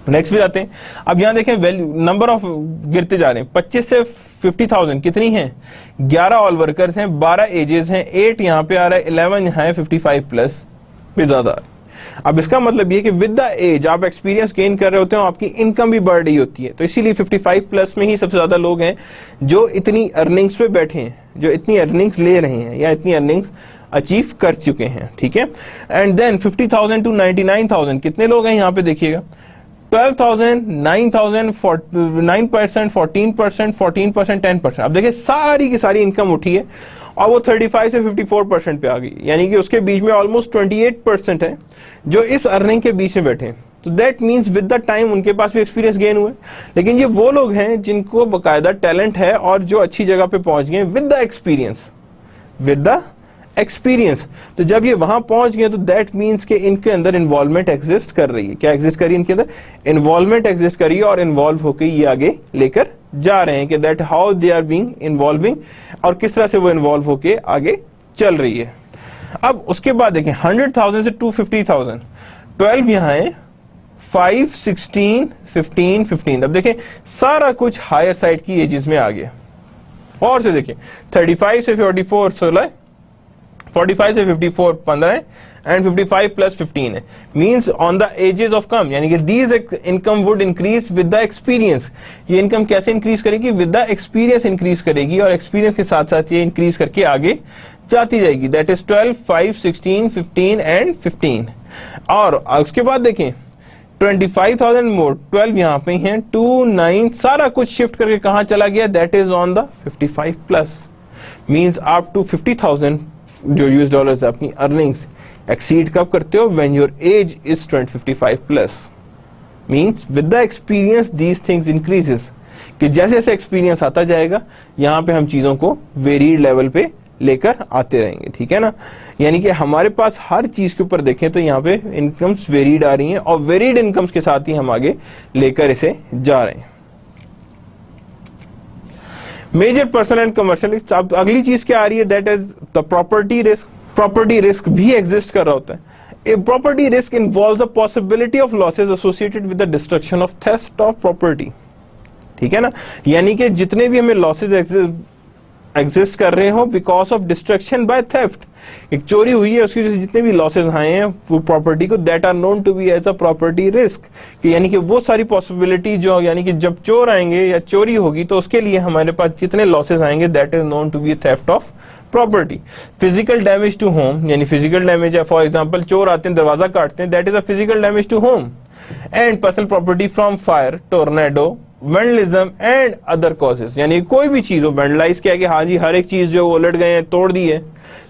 नेक्स्ट भी आते हैं। अब यहां देखें वैल्यू, नंबर ऑफ गिरते जा रहे हैं, 25 से 50,000 कितनी हैं, 11 ऑल वर्कर्स हैं, 12 एजेस हैं, 8 यहाँ पे आ रहा है, 11 यहाँ है, 55 प्लस भी ज्यादा आ रही है। अब इसका मतलब ये कि विद द एज आप एक्सपीरियंस गेन कर रहे होते हो, आपकी इनकम भी बढ़ रही होती है। तो इसीलिए 55 प्लस में ही सबसे ज्यादा लोग हैं जो इतनी अर्निंग्स पे बैठे हैं, जो इतनी अर्निंग्स ले रहे हैं या इतनी अर्निंग्स अचीव कर चुके हैं, ठीक है। एंड देन 50,000 टू 99,000 कितने लोग हैं यहाँ पे देखिएगा, 12,000, 9,000, 9%, 14%, 14%, 10%। अब देखिए सारी की सारी इनकम उठी है और वो 35 से 54% पे आ गई, यानी कि उसके बीच में ऑलमोस्ट 28% है जो इस अर्निंग के बीच में बैठे हैं। तो that means with the time उनके पास भी एक्सपीरियंस गेन हुए, लेकिन ये वो लोग हैं जिनको बाकायदा टैलेंट है और जो अच्छी जगह पे पहुंच गए with the experience, with the experience. तो जब ये वहां पहुंच गए तो दैट मीन्स के इनके अंदर इन्वॉल्वमेंट एग्जिस्ट कर रही है। क्या एग्जिस्ट कर रही है इनके अंदर, इन्वॉल्वमेंट एग्जिस्ट कर रही है, और इन्वॉल्व होकर ये आगे लेकर जा रहे हैं कि that how they are being involving, और किस तरह से वो इन्वॉल्व होकर आगे चल रही है। अब उसके बाद देखें 100,000 से 250,000, 12 यहाँ है, 5, 16, 15, 15। अब देखें सारा कुछ हायर साइड की एजेस में आ गया। और से देखें 35 से 44 16, 45 से 54 15 है, एंड 55 प्लस 15 है। Means on the ages of come, यानी कि these income would increase with the experience. ये इनकम कैसे इंक्रीज करेगी, विद द एक्सपीरियंस इंक्रीज करेगी, और एक्सपीरियंस के साथ साथ ये इंक्रीज करके आगे जाती जाएगी। That is 12, 5, 16, 15 and 15। और उसके बाद देखें 25,000 मोर, 12 यहाँ पे हैं, 2, 9, सारा कुछ शिफ्ट करके कहाँ चला गया, that is on the 55 plus. Means up to 50,000 जो यूएस डॉलर्स अपनी अर्निंग्स एक्सीड कब करते हो, when your age is 55 plus. Means with the experience these things increases, कि जैसे जैसे एक्सपीरियंस आता जाएगा यहाँ पे हम चीजों को वेरीड लेवल पे लेकर आते रहेंगे, ठीक है ना। यानी कि हमारे पास हर चीज के ऊपर देखें तो यहाँ पे इनकम्स वेरीड आ रही हैं, और वेरीड इनकम्स के साथ ही हम आगे लेकर इसे जा रहे हैं। Major personal and commercial. अब अगली चीज क्या आ रही है, that is the property risk. Property risk भी एग्जिस्ट कर रहा होता है। A property risk involves the possibility of losses associated with the destruction of theft of property। ठीक है ना, यानी कि जितने भी हमें लॉसेज एग्जिस्ट कर रहे हो because of destruction by theft, एक चोरी हुई है उसकी वजह से जितने भी लॉसेज आए हैं वो प्रॉपर्टी को, that are known to be as a property risk. यानी कि वो सारी पॉसिबिलिटी जो, यानी कि जब चोर आएंगे या चोरी होगी तो उसके लिए हमारे पास जितने लॉसेज आएंगे that is known to be theft of property. Physical damage to home, यानी फिजिकल डैमेज है, फॉर एग्जांपल चोर आते हैं दरवाजा काटते हैं, that is a physical damage to home. And personal property from fire, tornado, vandalism and other causes, यानी कोई भी चीज हो, वेंडलाइज क्या है कि हाँ जी हर एक चीज जो उलट गए हैं, तोड़ दी है,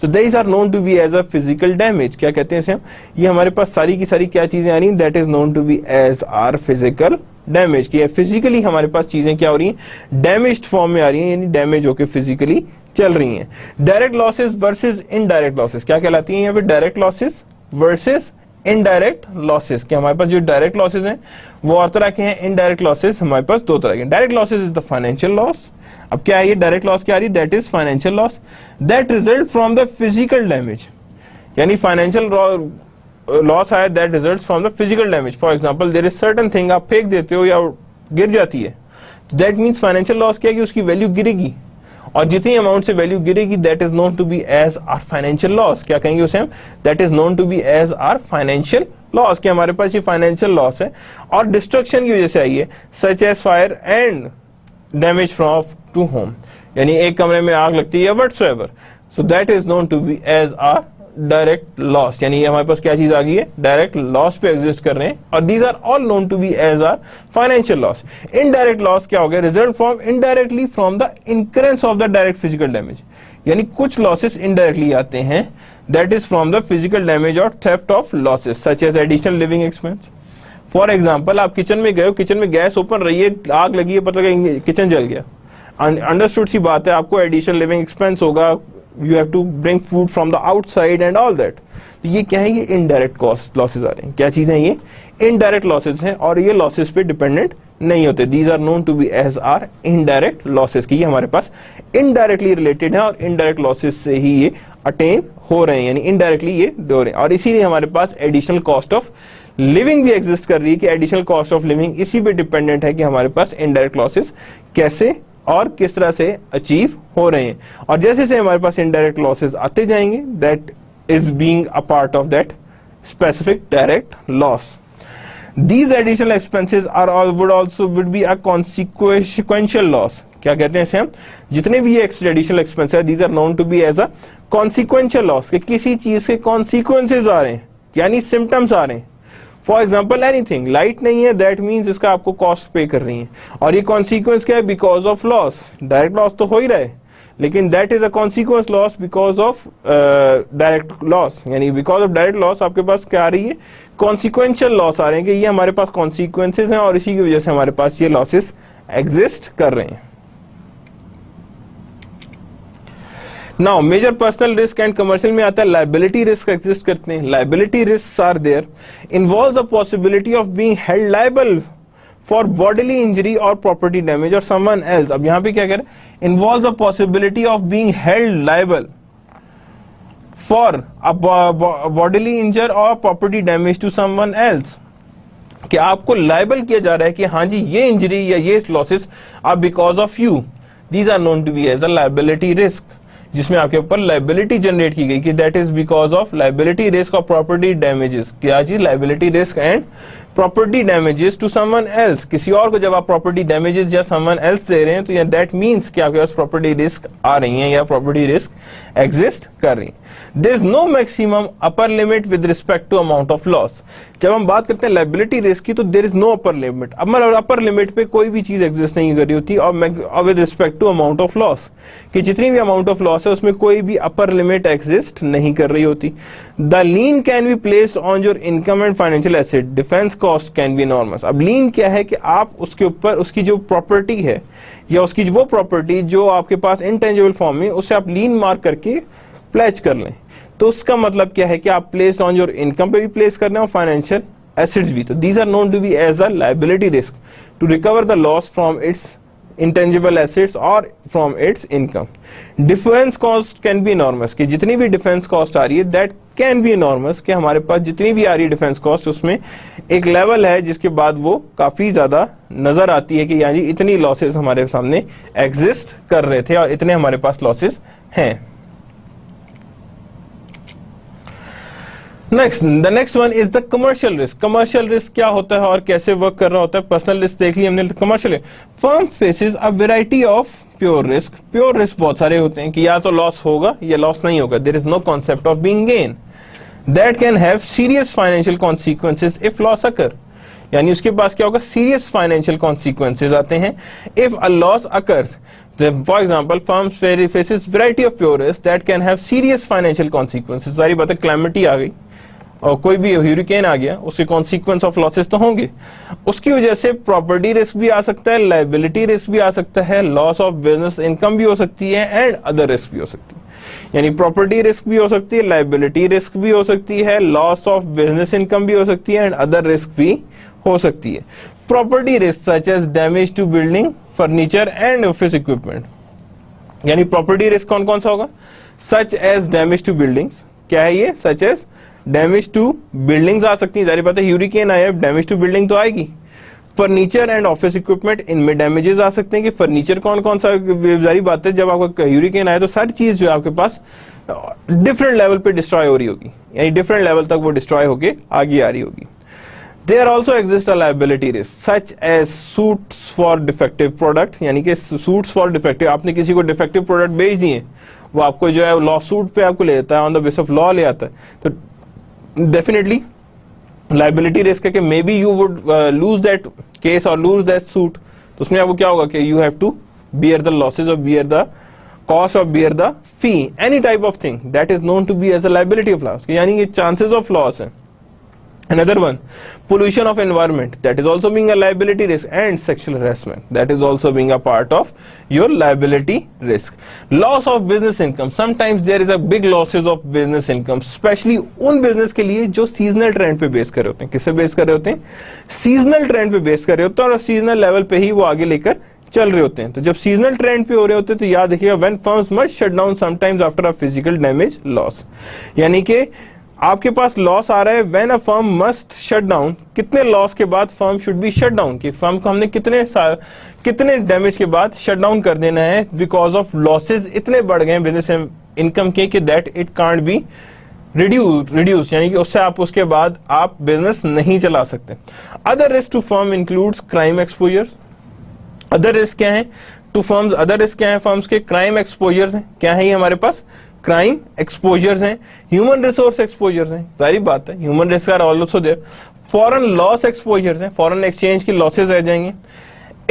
तो these are known to be as a physical damage. क्या कहते हैं इसे हम, ये हमारे पास सारी की सारी क्या चीजें आ रही हैं, that is known to be as are physical damage. कि फिजिकली हमारे पास चीजें क्या हो रही हैं, डैमेज्ड फॉर्म में आ रही हैं, यानी डैमेज होकर फिजिकली चल रही हैं। Direct losses versus indirect losses क्या कहलाती हैं यहाँ पे, direct losses versus indirect losses. कि हमारे पास जो डायरेक्ट लॉसेस हैं वो और तरह के हैं, इनडायरेक्ट लॉसेस हमारे पास दो तरह के। Direct losses is the financial loss. अब क्या है ये डायरेक्ट लॉस, क्या आ रही है, that is financial loss that result from the physical damage. यानी फाइनेंशियल लॉस आया that result from the physical damage. For example there is certain thing, आप फेंक देते हो या गिर जाती है, दैट मीन्स फाइनेंशियल लॉस क्या है कि उसकी वैल्यू गिरेगी, और जितनी अमाउंट से वैल्यू गिरेगी that is known to be as our financial loss. क्या कहेंगे उसे हम, that is known to be as our financial loss. कि हमारे पास ये फाइनेंशियल लॉस है और डिस्ट्रक्शन की वजह से आई है, such as fire and damage from to home, यानी एक कमरे में आग लगती है whatsoever, so that is known to be as our direct loss. यानी हमारे पास क्या चीज आ गई है, डायरेक्ट लॉस पे एग्जिस्ट कर रहे हैं, और these are all known to be as our financial loss. Indirect loss क्या हो गया, result from indirectly from the incurrence of the direct physical damage. यानी कुछ लॉसेस इनडायरेक्टली आते हैं, that is from the physical damage और theft of losses such as additional living expense. For example आप kitchen में गए हो, किचन में गैस ओपन रही है, आग लगी है, पता लगा किचन जल गया, अंडरस्टूड सी बात है, आपको एडिशनल लिविंग एक्सपेंस होगा, you have to bring food from the outside and all that। तो ये क्या है, ये इनडायरेक्ट कॉस्ट लॉसेज आ रहे हैं। क्या चीजें ये इनडायरेक्ट लॉसेज हैं और ये लॉसेज पे डिपेंडेंट नहीं होते। These are known to be as our indirect losses. की ये हमारे पास इनडायरेक्टली रिलेटेड है और इनडायरेक्ट लॉसेज से ही ये अटेन हो रहे हैं, यानी इनडायरेक्टली ये हो रहे हैं। और इसीलिए हमारे पास एडिशनल कॉस्ट ऑफ लिविंग भी एग्जिस्ट कर रही है, कि एडिशनल कॉस्ट ऑफ लिविंग इसी पे डिपेंडेंट है कि हमारे पास इनडायरेक्ट लॉसेज कैसे और किस तरह से अचीव हो रहे हैं। और जैसे से हमारे पास इनडायरेक्ट लॉसेस आते जाएंगे, that is being a part of that specific direct loss. These additional expenses are all would be a consequential loss। क्या कहते हैं इसे हम, जितने भी ये एडिशनल एक्सपेंस है, these are known to be as a consequential loss। कि किसी चीज के consequences आ रहे हैं, यानी symptoms आ रहे हैं। फॉर एग्जाम्पल एनीथिंग, लाइट नहीं है, दैट मीन्स इसका आपको कॉस्ट पे कर रही है, और ये कॉन्सिक्वेंस क्या है, because of loss. Direct loss तो हो ही रहा है, लेकिन that is a consequence loss because of direct loss. यानी बिकॉज ऑफ डायरेक्ट लॉस आपके पास क्या आ रही है, कॉन्सिक्वेंशियल लॉस आ रहे हैं, कि ये हमारे पास कॉन्सिक्वेंसेज हैं और इसी की वजह से हमारे पास ये लॉसेस एग्जिस्ट कर रहे हैं। Now major personal risk and commercial में आता है लायबिलिटी रिस्क एग्जिस्ट करते हैं। Liability risk are there involves the possibility of being held liable for bodily injury और प्रॉपर्टी डैमेज और समवन एल्स। अब यहां पे क्या कह रहे हैं, involves the possibility of being held liable for a bodily injury और property damage to someone else. कि आपको लायबल किया जा रहा है कि हाँ जी ये इंजरी या ये losses are because of you, these are known to be as a liability risk, जिसमें आपके ऊपर लायबिलिटी जनरेट की गई कि that is because of liability risk और प्रॉपर्टी डैमेजेस। क्या चीज, liability risk and property damages to someone else. किसी और को जब आप प्रॉपर्टी डैमेजेस या समवन एल्स दे रहे हैं तो दैट मींस कि आपके पास प्रॉपर्टी रिस्क आ रही है या प्रॉपर्टी रिस्क एग्जिस्ट कर रही है। There is no maximum upper limit with respect to amount of loss. जब हम बात करते हैं लायबिलिटी रिस्क की तो there is no upper limit, upper limit पे कोई भी चीज एग्जिस्ट नहीं कर रही होती, और with respect to amount of loss, कि जितनी भी अमाउंट ऑफ लॉस है उसमें कोई भी अपर लिमिट एग्जिस्ट नहीं कर रही होती। The lean can be placed on your income and financial asset, defence cost can B enormous. अब लीन क्या है कि आप उसके ऊपर उसकी जो प्रॉपर्टी है या उसकी वो प्रॉपर्टी जो आपके पास इंटेंजिबल फॉर्म में, उसे आप लीन मार्क करके प्लेज कर लें। तो उसका मतलब क्या है कि आप प्लेस्ड ऑन योर इनकम पे भी प्लेस करना है और फाइनेंशियल एसेट्स भी। तो these are known to be as a liability risk to recover the loss from its intangible assets और from its income. Defence cost can be enormous, कि जितनी भी डिफेंस कॉस्ट आ रही है दैट कैन बी इनॉर्मस, कि हमारे पास जितनी भी आ रही है डिफेंस कॉस्ट उसमें एक लेवल है जिसके बाद वो काफी ज्यादा नजर आती है कि यानी इतनी लॉसेस हमारे सामने एग्जिस्ट कर रहे थे और इतने हमारे पास लॉसेस हैं। The next one is the commercial risk. Commercial risk क्या होता है और कैसे वर्क कर रहा होता है? पर्सनल रिस्क देख लिया हमने, commercial firm faces a variety of pure risk. Pure risk बहुत सारे होते हैं कि या तो लॉस होगा या लॉस नहीं होगा, there is no concept of being gain, that can have serious financial consequences if loss occur. यानी उसके पास क्या होगा? सीरियस फाइनेंशियल कॉन्सिक्वेंसेस आते हैं if a loss occurs. For example firms faces variety of pure risk that can have serious financial consequences. सारी बातें, क्लाइमेटी आ गई और कोई भी ह्यूरिकेन आ गया, उसके कॉन्सिक्वेंस ऑफ लॉसेस तो होंगे। उसकी वजह से प्रॉपर्टी रिस्क भी आ सकता है, लायबिलिटी रिस्क भी आ सकता है, लॉस ऑफ बिजनेस इनकम भी हो सकती है एंड अदर रिस्क भी हो सकती है। यानी प्रॉपर्टी रिस्क भी हो सकती है, लायबिलिटी रिस्क भी हो सकती है, लॉस ऑफ बिजनेस इनकम भी हो सकती है एंड अदर रिस्क भी हो सकती है। Property risk such as damage to building, furniture and office equipment. यानी प्रॉपर्टी रिस्क कौन कौन सा होगा? Such as damage to buildings. क्या है ये? Such as damage to buildings आ सकती है, जारी बात है ह्यूरिकेन आया, डैमेज टू बिल्डिंग तो आएगी। फर्नीचर एंड ऑफिस इक्विपमेंट, इनमें डैमेजेस आ सकते हैं कि फर्नीचर कौन कौन सा, जारी बात है जब आपका ह्यूरिकेन आए तो सारी चीज जो है आपके पास डिफरेंट लेवल पे डिस्ट्रॉय हो रही होगी, यानी डिफरेंट लेवल तक वो डिस्ट्रॉय होके आगे आ रही होगी। There also exists a liability risk such as suits for defective product, यानी कि suits for defective, आपने किसी को defective product बेच दिए, वो आपको जो है लॉ सूट पे आपको ले जाता है, on the base of law ले आता है, तो डेफिनेटली लाइबिलिटी रिस्क है कि may be you would lose that case और लूज दैट सूट, तो उसमें आपको क्या होगा कि you have to bear the losses और बियर द कॉस्ट और bear the fee, any type of thing that is known to be as a liability of loss, यानी कि चांसेस ऑफ लॉस है। Another one, pollution of environment, that is also being a liability risk, and sexual harassment, that is also being a part of your liability risk. Loss of business income, sometimes there is a big losses of business income, especially उन business के लिए जो seasonal trend पे base कर रहे होते हैं। किससे बेस कर रहे होते हैं? Seasonal trend पे बेस कर रहे होते हैं और seasonal level पे ही वो आगे लेकर चल रहे होते हैं। तो जब सीजनल ट्रेंड पे हो रहे होते हैं तो याद रखिएगा, when firms must shut down sometimes after a physical damage loss, यानी कि आपके पास लॉस आ रहा है, when a firm must shut down, कितने लॉस के बाद firm should be shut down, कि फर्म को हमने कितने डैमेज के बाद शट डाउन कर देना है बिकॉज ऑफ लॉसेज इतने बढ़ गए बिजनेस इनकम के कि that it can't be reduce, यानी कि उससे आप उसके बाद आप बिजनेस नहीं चला सकते। Other risk to firm includes crime exposures. Other risk क्या है टू फर्म्स? अदर रिस्क क्या है फर्म्स के? क्राइम एक्सपोजर्स हैं। क्या है ये हमारे पास? क्राइम एक्सपोजर्स हैं, ह्यूमन रिसोर्स एक्सपोजर्स हैं, सारी बात है, human risk are also there, foreign loss exposures हैं, फॉरेन एक्सचेंज की लॉसेज रह जाएंगे,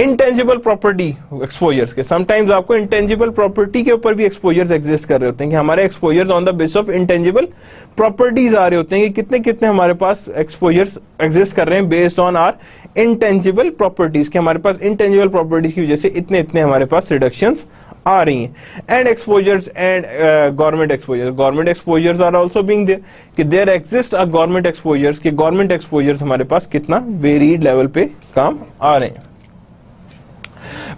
इंटेंजिबल प्रॉपर्टी एक्सपोजर्स के, समटाइम्स आपको इंटेंजिबल प्रॉपर्टी के ऊपर भी एक्सपोजर्स एग्जिस्ट कर रहे होते हैं कि हमारे exposures on the base of intangible properties आ रहे होते हैं कि कितने कितने हमारे पास एक्सपोजर्स एग्जिस्ट कर रहे हैं based on our intangible properties, के हमारे पास इंटेंजिबल प्रॉपर्टीज की वजह से इतने इतने हमारे पास रिडक्शंस आ रही हैं। And exposures and government exposures are also being there, कि there exist a government exposures, कि गवर्नमेंट एक्सपोजर्स हमारे पास कितना वेरीड लेवल पे काम आ रहे हैं।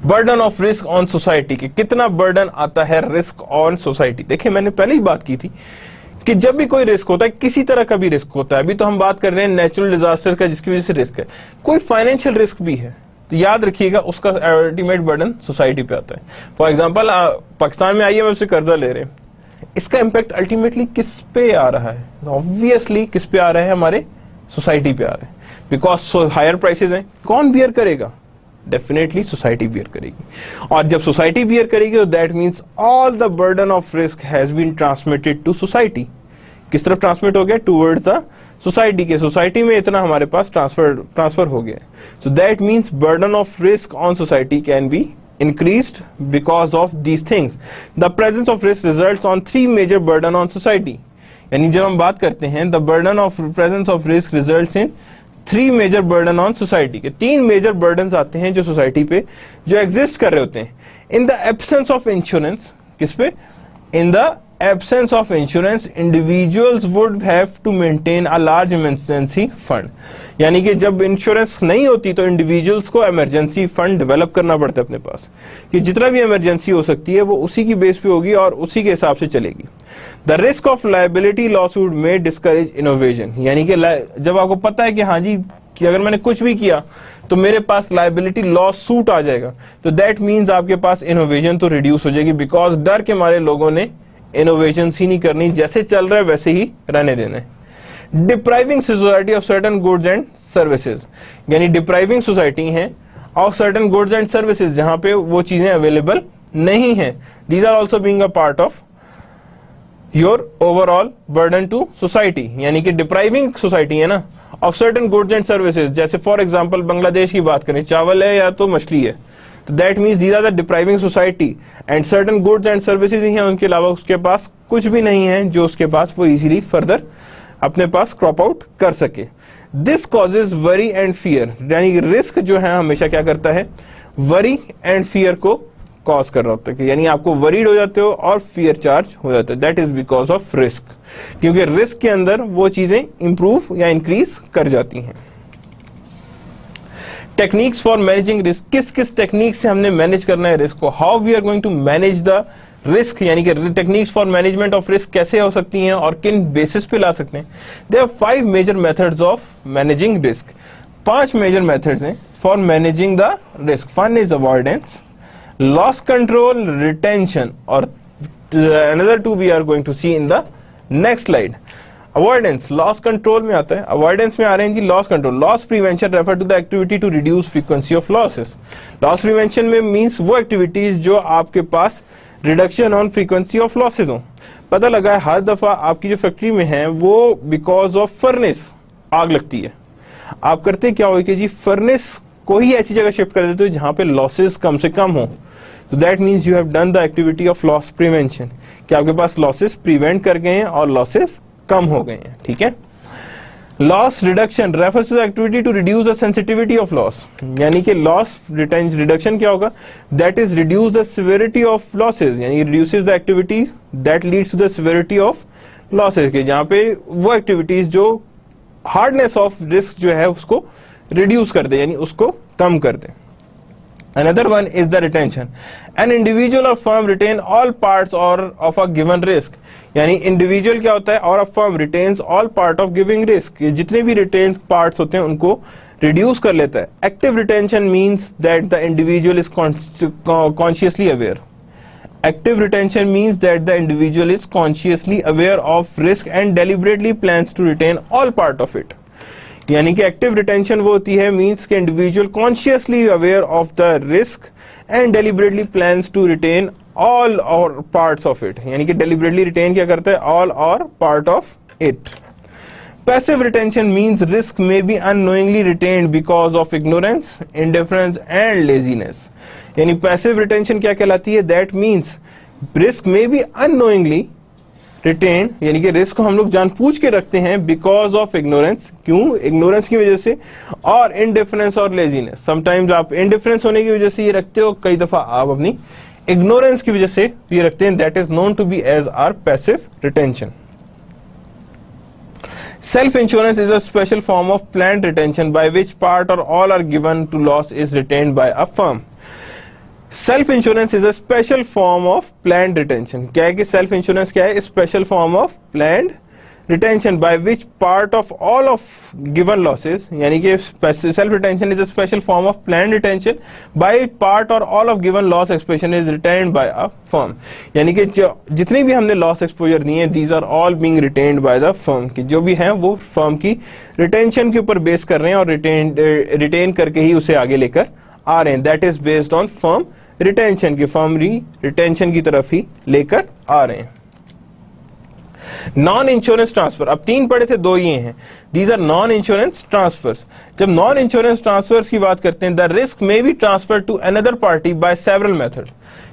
Burden of risk on society, के कितना बर्डन आता है रिस्क ऑन सोसाइटी। देखिए मैंने पहले ही बात की थी कि जब भी कोई रिस्क होता है, किसी तरह का भी रिस्क होता है, अभी तो हम बात कर रहे हैं नेचुरल डिजास्टर का जिसकी वजह से रिस्क है, कोई फाइनेंशियल रिस्क भी है, तो याद रखिएगा उसका अल्टीमेट बर्डन सोसाइटी पे आता है। फॉर एग्जांपल पाकिस्तान में आईएमएफ से कर्जा ले रहे हैं, इसका इंपैक्ट अल्टीमेटली किस पे आ रहा है? ऑब्वियसली किस पे आ रहा है? हमारे सोसाइटी पे आ रहा है, बिकॉज हायर प्राइसेस हैं। कौन बियर करेगा? डेफिनेटली सोसाइटी बियर करेगी, और जब सोसाइटी बियर करेगी तो that means all the burden of risk has been transmitted to society. किस तरफ ट्रांसमिट हो गया? टूवर्ड्स द सोसाइटी के, सोसाइटी में इतना हमारे पास ट्रांसफर हो गया। So that means burden of risk on society can be increased because of these things. The presence of risk results on three major burden on society. यानी जब हम बात करते हैं the burden of presence of risk results in three major burden on society, के तीन major burdens आते हैं जो सोसाइटी पे जो एग्जिस्ट कर रहे होते हैं। In the absence of insurance, किस पे? In the absence of insurance, individuals would have to maintain a large emergency fund. यानी कि जब इंश्योरेंस नहीं होती तो इंडिविजुअल्स को इमरजेंसी फंड डेवलप करना पड़ता है अपने पास, कि जितना भी इमरजेंसी हो सकती है वो उसी की बेस पे होगी और उसी के हिसाब से चलेगी. The risk of liability lawsuit में डिस्करेज इनोवेशन, यानी कि जब आपको पता है कि हाँ जी कि अगर मैंने कुछ भी किया तो मेरे पास लायबिलिटी लॉस सूट आ जाएगा, तो दैट मीन्स आपके पास इनोवेशन तो रिड्यूस हो जाएगी, बिकॉज डर के मारे लोगों ने इनोवेशन ही नहीं करनी, जैसे चल रहा है वैसे ही रहने देने. Depriving society of certain goods and services, यानी डिप्राइविंग सोसाइटी है of certain goods and services, जहां पे वो चीजें अवेलेबल नहीं है. These are also being a part of your overall burden to society, यानी कि डिप्राइविंग सोसाइटी है ना of certain goods and services. जैसे फॉर एग्जांपल बांग्लादेश की बात करें, चावल है या तो मछली है, तो that means these are the depriving society and certain goods and services ही हैं, उनके अलावा उसके पास कुछ भी नहीं है जो उसके पास वो इजीली फर्दर अपने पास क्रॉप आउट कर सके. This causes worry and fear, यानी रिस्क जो है हमेशा क्या करता है, वरी एंड फियर को कॉज कर रहा होता है, यानी आपको वरीड हो जाते हो और फियर चार्ज हो जाता है. That is because of risk, क्योंकि रिस्क के अंदर वो चीजें इंप्रूव या इंक्रीज कर जाती हैं. टेक्निक्स फॉर मैनेजिंग रिस्क, किस किस टेक्निक से हमने मैनेज करना है रिस्क को, how we are going to manage the risk, यानी कि techniques for management of risk कैसे हो सकती हैं और किन बेसिस पे ला सकते हैं. There are 5 major methods of managing risk. 5 major methods हैं for managing the risk. One is avoidance, loss control, retention, और another 2 we are going to see in the next slide. Avoidance loss control में आता है. Avoidance में आ रहे हैं जी loss control. Loss prevention refer to the activity to reduce frequency of losses. Loss prevention में मींस वो एक्टिविटीज जो आपके पास reduction on frequency of losses हो. पता लगा है हर दफा आपकी जो फैक्ट्री में है वो बिकॉज ऑफ फर्नेस आग लगती है, आप करते क्या हो कि जी फर्नेस को ही ऐसी जगह शिफ्ट कर देते हो जहां पे लॉसेस कम से कम हो. तो that means you have done the activity of loss prevention, कि आपके पास लॉसेस प्रिवेंट कर गए हैं और लॉसेस कम हो गए हैं. ठीक है. Loss reduction refers to the activity to reduce the sensitivity of loss, यानी कि लॉस रिडक्शन क्या होगा, that is reduce the severity of losses, यानी reduces the activity that leads to the severity of losses, के जहां पे वो activities जो हार्डनेस ऑफ रिस्क जो है उसको रिड्यूस कर दे, यानी उसको कम कर दे. Another one is the retention. An individual or firm retain all parts or of a given risk. यानी individual क्या होता है, और a firm retains all part of giving risk. ये जितने भी retain parts होते हैं उनको reduce कर लेता है. Active retention means that the individual is consciously aware. Active retention means that the individual is consciously aware of risk and deliberately plans to retain all part of it. यानी कि active retention वो होती है means के individual consciously aware of the risk and deliberately plans to retain all or parts of it, यानी कि deliberately retain क्या करता है, all or part of it. Passive retention means risk में be unknowingly retained because of ignorance, indifference and laziness. यानी passive retention क्या कहलाती है, दैट मींस रिस्क में बी अननोइंगली रिटेन, यानी कि रिस्क को हम लोग जानबूझ के रखते हैं बिकॉज ऑफ इग्नोरेंस, क्यों, इग्नोरेंस की वजह से, और इनडिफरेंस और लेजीनेस. समटाइम्स आप इनडिफरेंस होने की वजह से ये रखते हो, कई दफा आप अपनी इग्नोरेंस की वजह से ये रखते हैं. That is known to be as are passive retention. Self insurance is a special form of planned retention by which part or all are given to loss is retained by a firm. Self insurance is a special form of planned retention. क्या है कि self insurance क्या है, special form of planned retention by which part of all of given losses, यानी कि self retention is a special form of planned retention by part or all of given loss expression is retained by a firm. यानी कि जितनी भी हमने loss exposure दिए हैं these are all being retained by the firm, की जो भी हैं वो फर्म की रिटेंशन के ऊपर बेस कर रहे हैं और रिटेन करके ही उसे आगे लेकर आ रहे हैं. That is based on firm retention, की फर्म रिटेंशन की तरफ ही लेकर आ रहे हैं. नॉन इंश्योरेंस ट्रांसफर, अब 3 पढ़े थे, 2 ये हैं. These are non insurance transfers. जब नॉन इंश्योरेंस ट्रांसफर्स की बात करते हैं, द रिस्क में be transfer to another party by several method,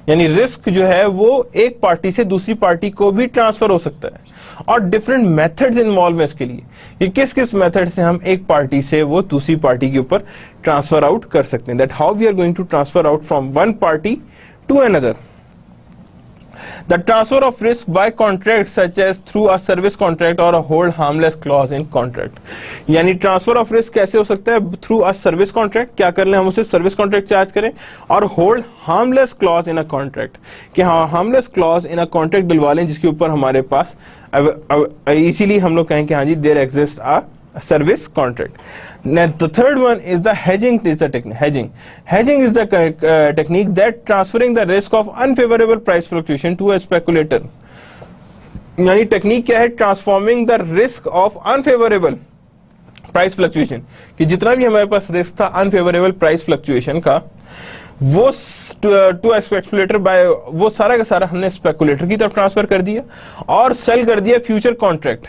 यानी रिस्क जो है वो एक पार्टी से दूसरी पार्टी को भी ट्रांसफर हो सकता है, और डिफरेंट मेथड्स इन्वॉल्व है इसके लिए. ये किस किस मेथड से हम एक पार्टी से वो दूसरी पार्टी के ऊपर ट्रांसफर आउट कर सकते हैं. That how we are going to transfer out from one party to another. The transfer of risk by contract such as through a service contract or a hold harmless clause in contract. यानी transfer of risk कैसे हो सकता है? Through a service contract, क्या कर लें हम उसे सर्विस कॉन्ट्रैक्ट चार्ज करें, और hold harmless clause in a contract, कि हाँ harmless clause in a contract दिलवा लें जिसके ऊपर हमारे पास इसीलिए हम लोग कहें कि हाँ जी there exist a service contract. Now the third one is the hedging is the technique. Hedging is the technique that transferring the risk of unfavorable price fluctuation to a speculator. यानी टेक्निक क्या है? Transforming the risk of unfavourable price fluctuation, कि जितना भी हमारे पास risk था unfavourable price fluctuation का, वो टू स्पेकुलेटर बाय, वो सारा का सारा हमने स्पेकुलेटर की तरफ ट्रांसफर कर दिया और सेल कर दिया future contract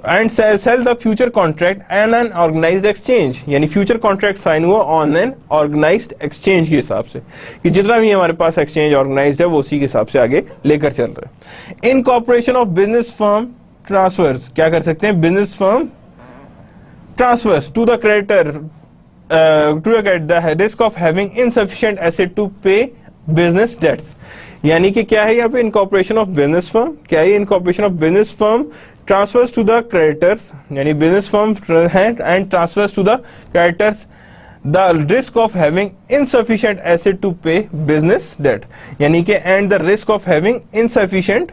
and sell the future contract an an organised exchange. यानी फ्यूचर कॉन्ट्रैक्ट साइन हुआ ऑन एन ऑर्गेनाइज्ड एक्सचेंज के हिसाब से, कि जितना भी हमारे पास एक्सचेंज ऑर्गेनाइज्ड है वो उसी के हिसाब से आगे लेकर चल रहा है। Incorporation of business firm transfers, क्या कर सकते हैं? Business firm transfers to the creditor to the risk of having insufficient asset to pay business debts. यानी कि क्या है यहाँ पे? इनकॉर्पोरेशन ऑफ बिजनेस फर्म, क्या है? Incorporation of business firm transfers to the creditors, यानी बिजनेस फर्म है and transfers to the creditors the risk of having insufficient asset to pay business debt, यानी कि and the risk of having insufficient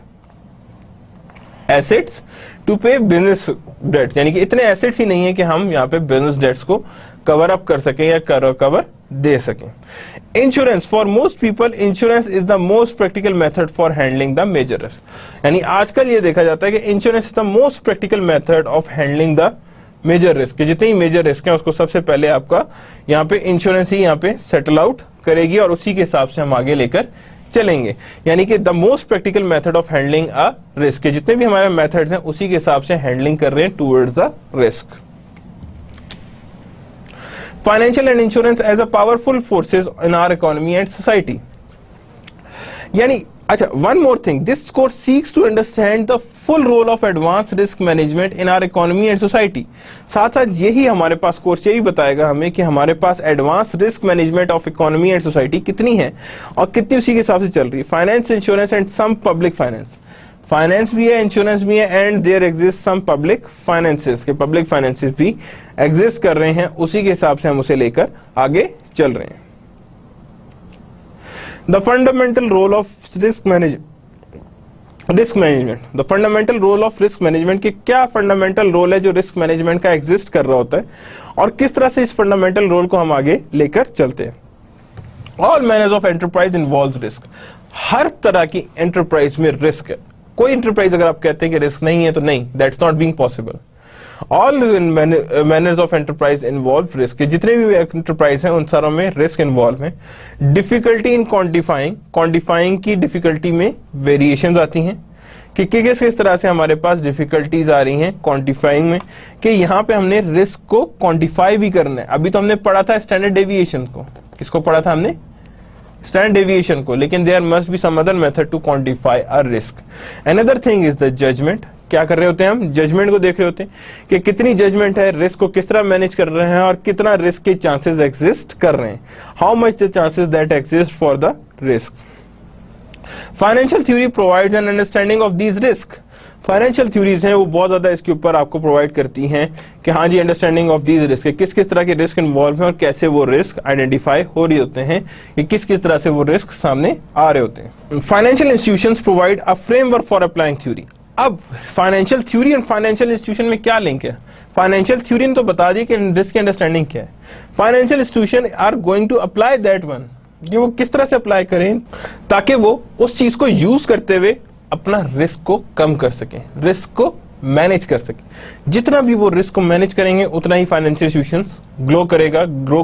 assets to pay business debt, यानी कि इतने assets ही नहीं है कि हम यहाँ पे बिजनेस डेट्स को कवर अप कर सकें या कवर दे सकें। Insurance, for most people insurance is the most practical method for handling the major risk. यानी आजकल ये देखा जाता है कि insurance is the most practical method of handling the major risk, जितने ही मेजर रिस्क हैं उसको सबसे पहले आपका यहाँ पे इंश्योरेंस ही यहाँ पे सेटल आउट करेगी और उसी के हिसाब से हम आगे लेकर चलेंगे। यानी कि the most practical method of handling a risk, जितने भी हमारे मेथड्स हैं उसी के हिसाब से हैंडलिंग कर रहे हैं towards the risk. Financial and insurance as a powerful forces in our economy and society. यानी अच्छा, one more thing, this course seeks to understand the full role of advance risk management in our economy and society. साथ साथ यही हमारे पास course यही बताएगा हमें कि हमारे पास advance risk management of economy and society कितनी है और कितनी उसी के हिसाब से चल रही है। Finance, insurance and some public finance, finance भी है, इंश्योरेंस भी है and there exist some public finances, के पब्लिक फाइनेंसेस भी एग्जिस्ट कर रहे हैं, उसी के हिसाब से हम उसे लेकर आगे चल रहे हैं। The fundamental role of risk management, the fundamental role of risk management, कि क्या फंडामेंटल रोल है जो रिस्क मैनेजमेंट का एग्जिस्ट कर रहा होता है और किस तरह से इस फंडामेंटल रोल को हम आगे लेकर चलते हैं। All manners of enterprise involves risk, हर तरह की एंटरप्राइज में रिस्क है। कोई एंटरप्राइज अगर आप कहते हैं कि रिस्क नहीं है तो नहीं, that's not being possible. All manners of enterprise involve risk, जितने भी एंटरप्राइज हैं उन सारों में रिस्क इन्वॉल्व है। डिफिकल्टी इन क्वांटिफाइंग, क्वांटिफाइंग की डिफिकल्टी में वेरिएशंस आती हैं कि किस तरह से हमारे पास डिफिकल्टीज आ रही हैं क्वांटिफाइंग में, कि यहाँ पे हमने रिस्क को क्वांटिफाई भी करना है। अभी तो हमने पढ़ा था स्टैंडर्ड डेविएशन को, किसको पढ़ा था हमने? स्टैंडर्ड डेविएशन को, लेकिन there must be some other method to quantify a risk. Another thing is the judgement, क्या कर रहे होते हैं हम? जजमेंट को देख रहे होते हैं कि कितनी जजमेंट है, रिस्क को किस तरह मैनेज कर रहे हैं और कितना रिस्क के चांसेस एग्जिस्ट कर रहे हैं, how much the chances that exist for the risk. Financial theory provides an understanding of these risk, financial theories हैं वो बहुत ज्यादा इसके ऊपर आपको प्रोवाइड करती हैं कि हाँ जी अंडरस्टैंडिंग ऑफ दीज रिस्क, किस किस तरह के रिस्क इन्वॉल्व हैं और कैसे वो रिस्क आइडेंटिफाई हो रहे होते हैं, कि किस किस तरह से वो रिस्क सामने आ रहे होते हैं। Financial institutions provide a framework for applying theory. अब फाइनेंशियल थ्योरी और फाइनेंशियल इंस्टीट्यूशन में क्या लिंक है? फाइनेंशियल थ्योरी ने तो बता दी कि रिस्क की अंडरस्टैंडिंग क्या है, financial institution are going to apply that one, कि वो किस तरह से अप्लाई करें ताकि वो उस चीज को यूज करते हुए अपना रिस्क को कम कर सकें, रिस्क को मैनेज कर सकें। जितना भी वो रिस्क को मैनेज करेंगे उतना ही फाइनेंशियल इंस्टीट्यूशंस ग्रो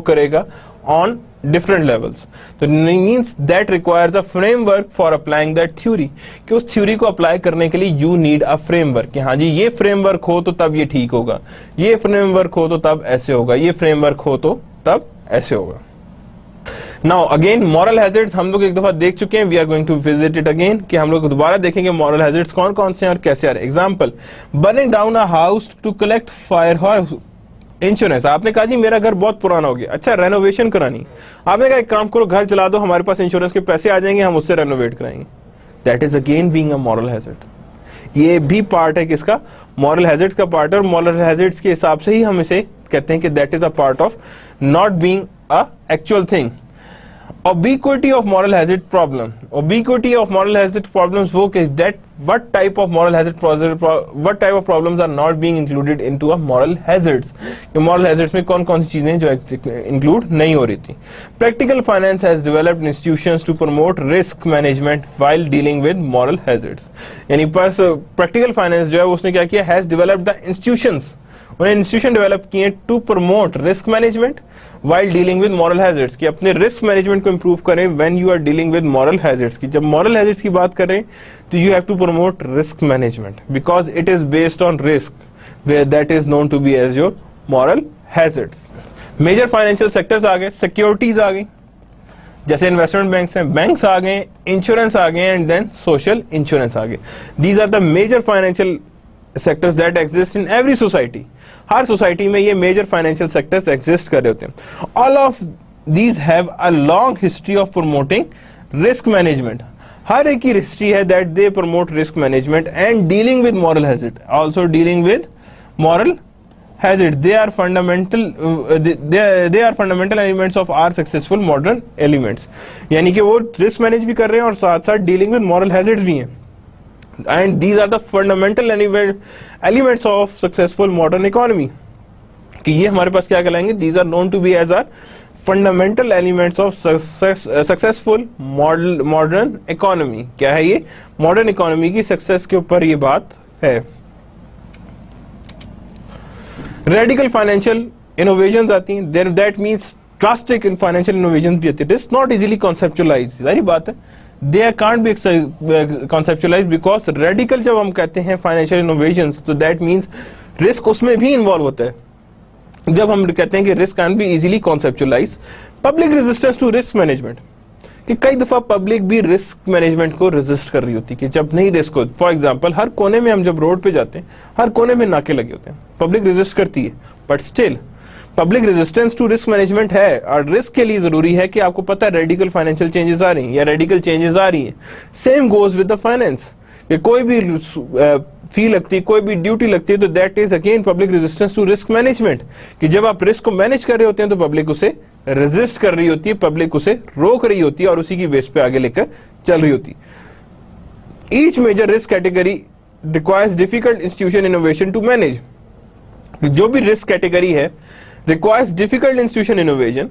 करेगा ऑन डिफरेंट लेवल्स। तो means that requires a framework for applying that theory, कि उस थ्योरी को अप्लाई करने के लिए यू नीड अ फ्रेमवर्क, कि हाँ जी ये फ्रेमवर्क हो तो तब ये ठीक होगा, ये फ्रेमवर्क हो तो तब ऐसे होगा, ये फ्रेमवर्क हो तो तब ऐसे होगा। नाउ अगेन मॉरल हैजर्ड्स हम लोग एक दफा देख चुके हैं, we are going to visit it again, कि हम लोग दोबारा देखेंगे मॉरल हैजर्ड्स कौन कौन से हैं और कैसे आ रहे हैं। Example, burning down a house to collect fire insurance. आपने कहा जी मेरा घर बहुत पुराना हो गया, अच्छा रेनोवेशन करानी, आपने कहा एक काम करो घर चला दो, हमारे पास इंश्योरेंस के पैसे आ जाएंगे, हम उससे रेनोवेट कराएंगे। That is again being a moral hazard. ये भी पार्ट है किसका, मॉरल हैजर्ड्स का पार्ट है, और मॉरल हैजर्ड्स के हिसाब से ही हम इसे कहते हैं कि that is a part of not being a actual thing. Ubiquity of moral hazard problem. Ubiquity of moral hazard problems वो कि that what type of what type of problems are not being included into a moral hazards. ये moral hazards में कौन कौन सी चीजें जो include नहीं हो रही थी। Practical finance has developed institutions to promote risk management while dealing with moral hazards. यानी पास practical finance जो है उसने क्या किया, has developed the institutions, उन्हें इंस्टीट्यूशन डेवलप किए to promote risk management while dealing with moral hazards, कि अपने रिस्क मैनेजमेंट को इंप्रूव करें when you are dealing with moral hazards. की जब मॉरल हैजर्ड्स की बात करें तो you have to promote risk management because it is based on risk where that is known to be as your moral hazards. Major financial sectors आ गए, securities आ गई, जैसे इन्वेस्टमेंट बैंक्स हैं, बैंक्स आ गए, इंश्योरेंस आ गए, एंड देन सोशल इंश्योरेंस आ गए। These are the major financial sectors that exist in every society. हर सोसाइटी में ये मेजर फाइनेंशियल सेक्टर्स एग्जिस्ट कर रहे होते हैं। All of these have a long history of promoting risk management. हर एक की हिस्ट्री है that they promote risk management and dealing with moral hazard, also dealing with moral hazard. They are fundamental elements of our successful modern elements, यानी कि वो risk manage भी कर रहे हैं और साथ साथ डीलिंग विद मॉरल हैजर्ड भी हैं। And these are the fundamental elements of successful modern economy. कि ये हमारे पास क्या कहलाएंगे, these are known to be as our fundamental elements of successful modern economy. क्या है ये, modern economy की success के ऊपर ये बात है। Radical financial innovations आती हैं, that means drastic financial innovations भी आती है। It is not easily conceptualized, सारी बात है। They can't be conceptualized because radical जब हम कहते हैं financial innovations तो that means risk उसमें भी involve होता है। जब हम कहते हैं कि risk can't be easily conceptualized, public resistance to risk management, कि कई दफा पब्लिक भी रिस्क मैनेजमेंट को रेजिस्ट कर रही होती है कि जब नहीं रिस्क हो। फॉर एग्जांपल हर कोने में हम जब रोड पे जाते हैं हर कोने में नाके लगे होते हैं, पब्लिक रेजिस्ट करती है, but still public resistance to risk management है। और रिस्क के लिए जरूरी है कि आपको पता है रेडिकल फाइनेंशियल चेंजेस आ रही हैं या रेडिकल चेंजेस आ रही हैं। Same goes with the finance, कि कोई भी फी लगती है, कोई भी ड्यूटी लगती है तो that is again public resistance to risk management, कि जब आप रिस्क को मैनेज कर रहे होते हैं तो पब्लिक उसे रेजिस्ट कर रही होती है, पब्लिक उसे रोक रही होती है और उसी की बेस पे आगे लेकर चल रही होती है। Each major risk category requires difficult institution innovation to manage. जो भी रिस्क कैटेगरी है रिक्वायर्स डिफिकल्ट इंस्टीट्यूशन इनोवेशन,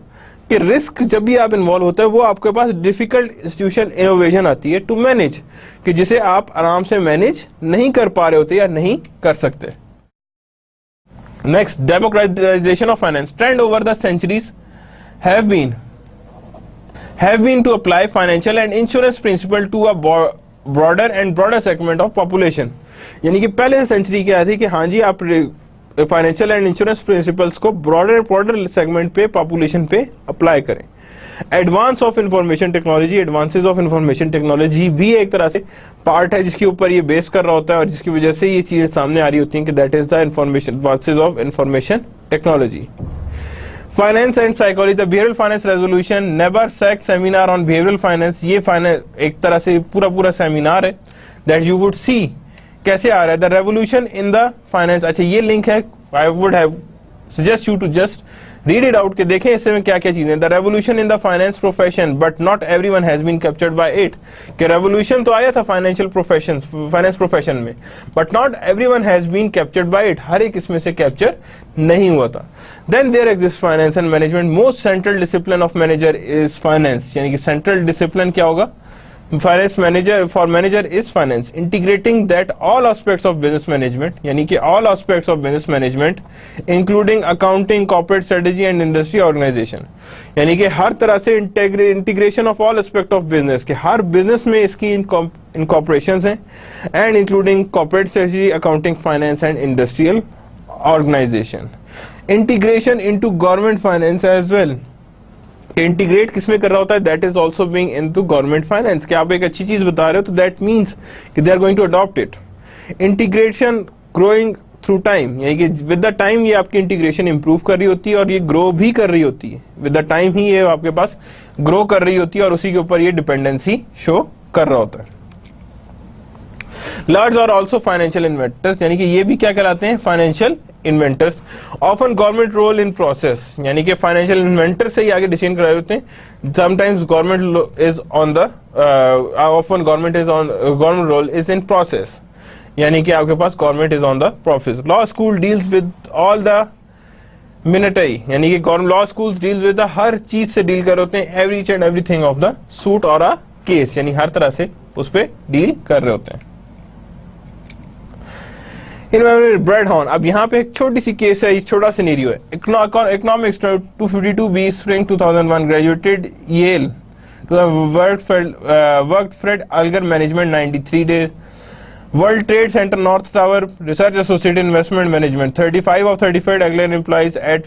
कि रिस्क जब भी आप इन्वॉल्व होता है वो आपके पास डिफिकल्ट इंस्टीट्यूशन इनोवेशन आती है टू मैनेज, कि जिसे आप आराम से मैनेज नहीं कर पा रहे होते या नहीं कर सकते। Next, democratisation of finance. Trend over the centuries have been to apply financial and insurance principle to a broader segment of population। यानी कि पहले सेंचुरी क्या थी कि हाँ जी आप फाइनेंशियल एंड इंश्योरेंस प्रिंसिपल्स को ब्रॉडर सेगमेंट पे पॉपुलेशन पे अप्लाई करें। Advance of information technology, advances of information technology भी एक तरह से पार्ट है जिसके ऊपर ये बेस कर रहा होता है और जिसकी वजह से ये चीजें सामने आ रही होती हैं कि that is the information, advances of information technology. Finance and psychology, the behavioural finance resolution, neighbour sec seminar on behavioural finance. ये फाइनेंस एक तरह से पूरा सेमिनार है दैट यू वुड सी कैसे आ रहा है। The revolution in the finance, अच्छा ये लिंक है, I would have suggest you to just read it out, के देखें इससे में क्या क्या चीजें। The revolution in the finance profession but not everyone has been captured by it, कि रेवोल्यूशन तो आया था फाइनेंशियल प्रोफेशन, फाइनेंस प्रोफेशन में, but not everyone has been captured by it, हर एक इसमें से कैप्चर नहीं हुआ था। Then there exist finance and management, most central discipline of manager is finance, यानी कि सेंट्रल डिसिप्लिन क्या होगा, finance manager, for manager is finance. Integrating that all aspects of business management, यानी कि all aspects of business management including accounting, corporate strategy and industry organisation, यानी कि हर तरह से integration of all aspect of business, के हर business में इसकी इनकॉर्पोरेशंस हैं, and including corporate strategy, accounting, finance and industrial organisation. Integration into government finance as well, integrate किसमें कर रहा होता है, that is also being into government finance, कि आप एक अच्छी चीज बता रहे हो तो दैट मीन्स कि they are going to adopt it. Integration growing through time, यानी कि विद द टाइम ये आपकी इंटीग्रेशन इंप्रूव कर रही होती है और ये ग्रो भी कर रही होती है, विद द टाइम ही ये आपके पास ग्रो कर रही होती है और उसी के ऊपर ये डिपेंडेंसी शो कर रहा होता है। लार्ज और ऑल्सो फाइनेंशियल इन्वेंटर्स, यानी कि ये भी क्या कहलाते हैं, financial inventors. Often government role in process, यानी कि फाइनेंशियल इन्वेंटर से ही आगे डिसीजन कराए होते हैं। Sometimes government is on the often government role is in process, यानी कि आपके पास government is on the process. Law school deals with all the minutiae, यानी कि लॉ स्कूल्स डील विद हर चीज से डील कर होते हैं, every and everything of the suit or a case, यानी हर तरह से उस पर डील कर रहे होते हैं। ब्रेड हॉर्न, अब यहाँ पे एक छोटी सी केस है, छोटा सिनेरियो है। Economics 252B spring 2001, graduated Yale, worked Fred Alger management 93 days, world trade center north tower, research associate investment management 35 of 35 Alger employees at,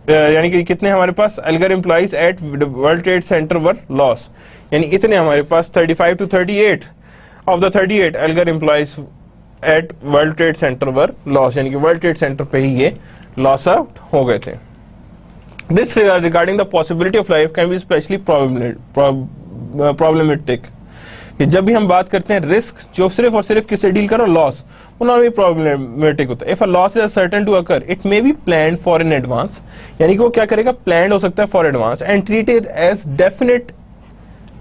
यानी कि कितने हमारे पास Alger employees at world trade center were loss, यानी इतने हमारे पास 35 to 38 of the 38 Alger employees at world trade center were loss, यानी कि वर्ल्ड ट्रेड सेंटर पे ही ये लॉस आउट हो गए थे। This regarding the possibility of life can be specially problematic, कि जब भी हम बात करते हैं रिस्क जो सिर्फ और सिर्फ किससे डील करो, लॉस, उनमें भी प्रॉब्लमेटिक होता है। If a loss is certain to occur it may be planned for in advance, यानी कि वो क्या करेगा, प्लान्ड हो सकता है for advance, and treated as definite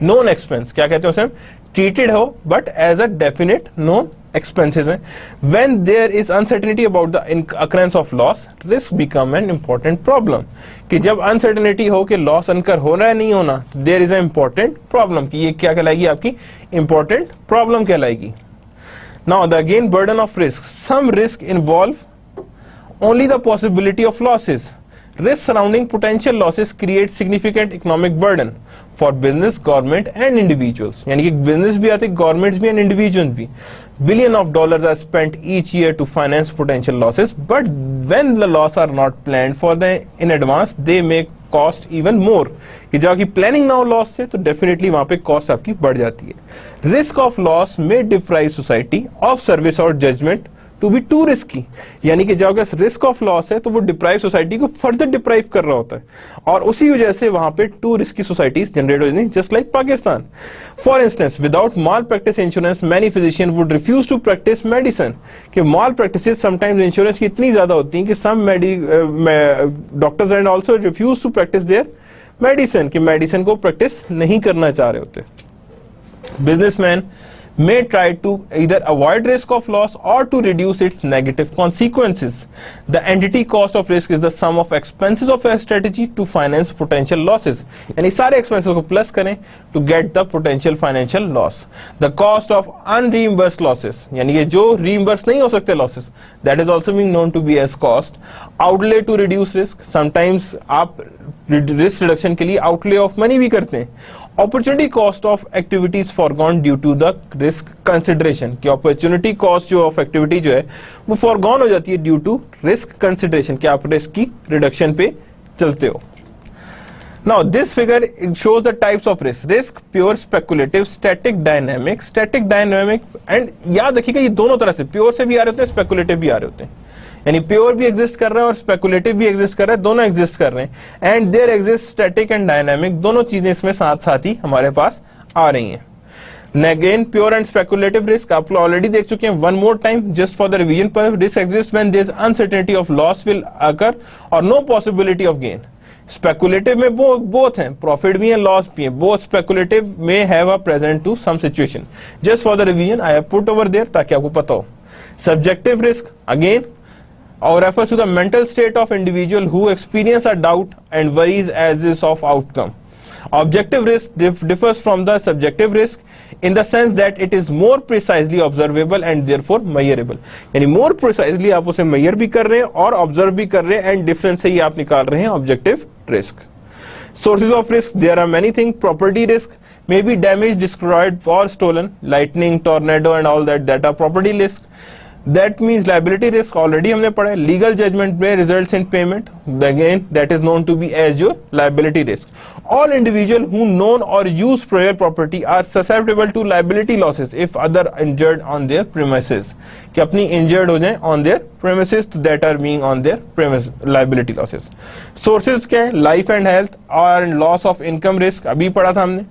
known expense, क्या कहते हैं उसे, ट्रीटेड हो but as a definite known expenses में। when there is uncertainty about the occurrence of loss, risk become an important problem, कि जब uncertainty हो कि loss incur होना है नहीं होना, तो there is an important problem, कि ये क्या कहलाएगी, आपकी important problem कहलाएगी। now the again burden of risk, some risk involve only the possibility of losses. Risks surrounding potential losses create significant economic burden for business, government and individuals, यानी कि business भी आते, governments भी and individuals भी। Billions of dollars are spent each year to finance potential losses, but when the losses are not planned for in advance, they may cost even more, कि जब आपकी planning ना हो loss से, तो definitely वहाँ पे cost आपकी बढ़ जाती है। Risk of loss may deprive society of service or judgment to be too risky, यानी कि जब रिस्क ऑफ लॉस है तो वो डिप्राइव सोसाइटी को फर्दर डिप्राइव कर रहा होता है, और उसी वजह से वहां पे टू रिस्की सोसाइटीज जनरेट हो जाती हैं, just like Pakistan. For instance, without malpractice insurance many physician would refuse to practise medicine, कि माल प्रैक्टिस समटाइम्स इंश्योरेंस की इतनी ज्यादा होती हैं कि some doctors and also refuse to practise their medicine, कि मेडिसिन को प्रैक्टिस नहीं करना चाह रहे होते। Businessman may try to either avoid risk of loss or to reduce its negative consequences. The entity cost of risk is the sum of expenses of a strategy to finance potential losses. यानी सारे expenses को plus करें to get the potential financial loss. The cost of unreimbursed losses, यानी ये जो reimburse नहीं हो सकते losses, that is also being known to be as cost. Outlay to reduce risk. Sometimes आप risk reduction के लिए outlay of money भी करते हैं। Opportunity cost of activities foregone due to the risk consideration, कि opportunity cost जो of activity जो है वो foregone हो जाती है due to risk consideration, कि आप risk की reduction पे चलते हो। Now this figure shows the types of risk: risk, pure, speculative, static, dynamic, and याद रखिएगा ये दोनों तरह से, pure से भी आ रहे होते हैं, speculative भी आ रहे होते हैं, यानी प्योर भी एग्जिस्ट कर रहा है और स्पेकुलेटिव भी एग्जिस्ट कर रहा है, दोनों एग्जिस्ट कर रहे हैं। And there exist static and dynamic, दोनों चीजें इसमें साथ साथ ही हमारे पास आ रही हैं। Again pure and speculative risk आप ऑलरेडी देख चुके हैं, one more time just for the revision पर। Risk exist when there is uncertainty of loss will occur or no possibility of gain. Speculative में बोथ हैं, प्रॉफिट भी है loss भी है, बोथ स्पेकुलेटिव में have a present to some situation. Just for the revision I have put over there ताकि आपको पता हो। Subjective risk again or refers to the mental state of individual who experience a doubt and worries as is of outcome. Objective risk differs from the subjective risk in the sense that it is more precisely observable and therefore measurable. यानी more precisely आप उसे measure भी कर रहे हैं और observe भी कर रहे हैं, and difference से ही आप निकाल रहे हैं objective risk. Sources of risk, there are many things. Property risk may be damaged, destroyed or stolen, lightning, tornado and all that are property risk. That means liability risk already हमने पढ़ा है। Legal judgment may results in payment, again that is known to be as your liability risk. All individual who own or use prior property are susceptible to liability losses if other injured on their premises, कि अपनी injured हो जाएं on their premises that are being on their premise, liability losses. Sources क्या है? Life and health और loss of income risk अभी पढ़ा था हमने।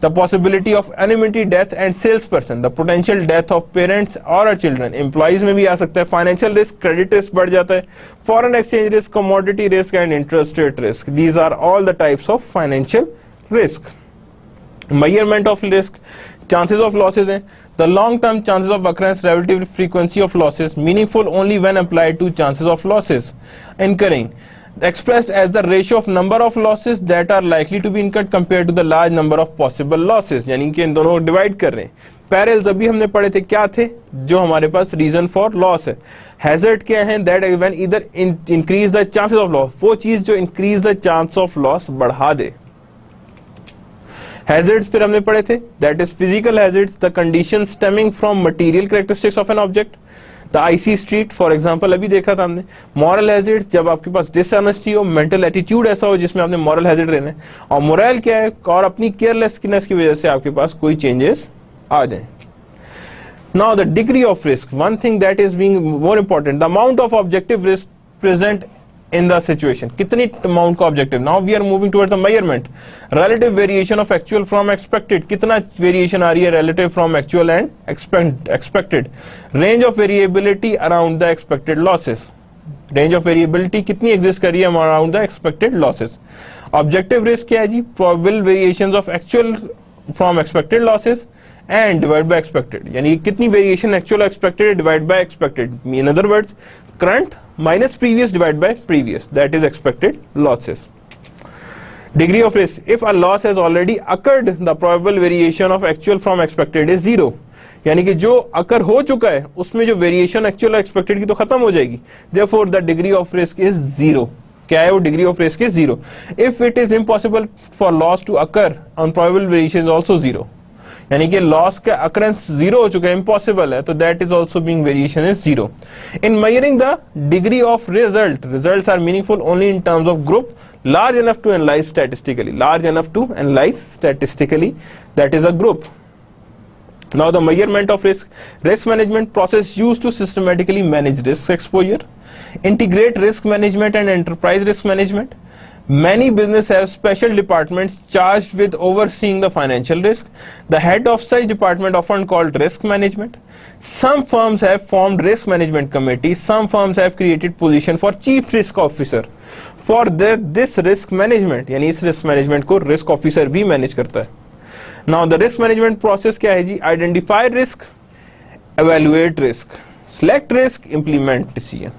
the possibility of anonymity death and salesperson, the potential death of parents or children, employees में भी आ सकता है, financial risk, credit risk बढ़ जाता है, foreign exchange risk, commodity risk and interest rate risk. These are all the types of financial risk. Measurement of risk, chances of losses हैं, the long term chances of occurrence, relative frequency of losses, meaningful only when applied to chances of losses incurring, expressed as the ratio of number of losses that are likely to be incurred compared to the large number of possible losses, यानी कि इन दोनों को divide कर रहे हैं. Perils अभी हमने पढ़े थे, क्या थे जो हमारे पास रीजन फॉर लॉस है. हैजर्ड क्या है, that when either increase the chances of loss, वो चीज जो increase the chance of loss बढ़ा दे. हैजर्ड्स फिर हमने पढ़े थे, that is physical hazards, the condition stemming from material characteristics of an object, the IC street for example अभी देखा था हमने. मॉरल हैजर्ड्स, जब आपके पास डिसऑनेस्टी हो, मेंटल एटीट्यूड ऐसा हो जिसमें आपने मॉरल हैजर्ड रहना है. और मोरल क्या है, और अपनी केयरलेसनेस की वजह से आपके पास कोई चेंजेस आ जाए. Now the degree of risk, one thing that is being more important, the amount of objective risk present in the situation. कितनी amount का objective. Now we are moving towards the measurement. Relative variation of actual from expected. कितना variation आ रही है relative from actual and expected. Range of variability around the expected losses. Range of variability कितनी exist कर रही है around the expected losses. Objective risk क्या है जी? Probable variations of actual from expected losses and divided by expected, यानी कितनी variation actual expected divide by expected. In other words, current minus previous divide by previous, that is expected losses. Degree of risk, if a loss has already occurred the probable variation of actual from expected is zero, यानी कि जो अकर हो चुका है उसमें जो variation actual expected की तो खत्म हो जाएगी. Therefore the degree of risk is zero. क्या है वो degree of risk is zero. If it is impossible for loss to occur on probable variation is also zero, यानी कि लॉस का अकरेंस जीरो हो चुका है, इम्पॉसिबल है, तो that is also being variation is zero. In measuring the degree of result, results are meaningful only in terms of group large enough to analyze statistically, large enough to analyze statistically, that is a group. Now the measurement of risk, risk management process used to systematically manage risk exposure, integrate risk management and enterprise risk management. Many businesses have special departments charged with overseeing the financial risk. The head of such department often called risk management. Some firms have formed risk management committees. Some firms have created position for chief risk officer. For this risk management, यानी इस risk management को risk officer भी manage करता है. Now the risk management process क्या है जी? Identify risk, evaluate risk, select risk, implement decision.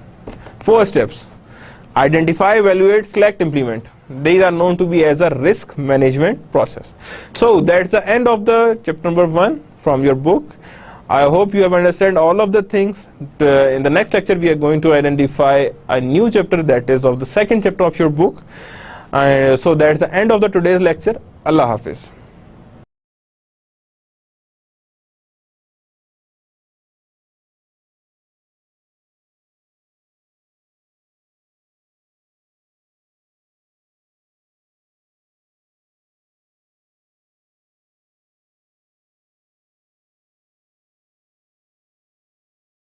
4 steps. Identify, evaluate, select, implement. These are known to be as a risk management process. So that's the end of the chapter number 1 from your book. I hope you have understood all of the things. In the next lecture we are going to identify a new chapter, that is of the second chapter of your book. So that's the end of the today's lecture. Allah Hafiz.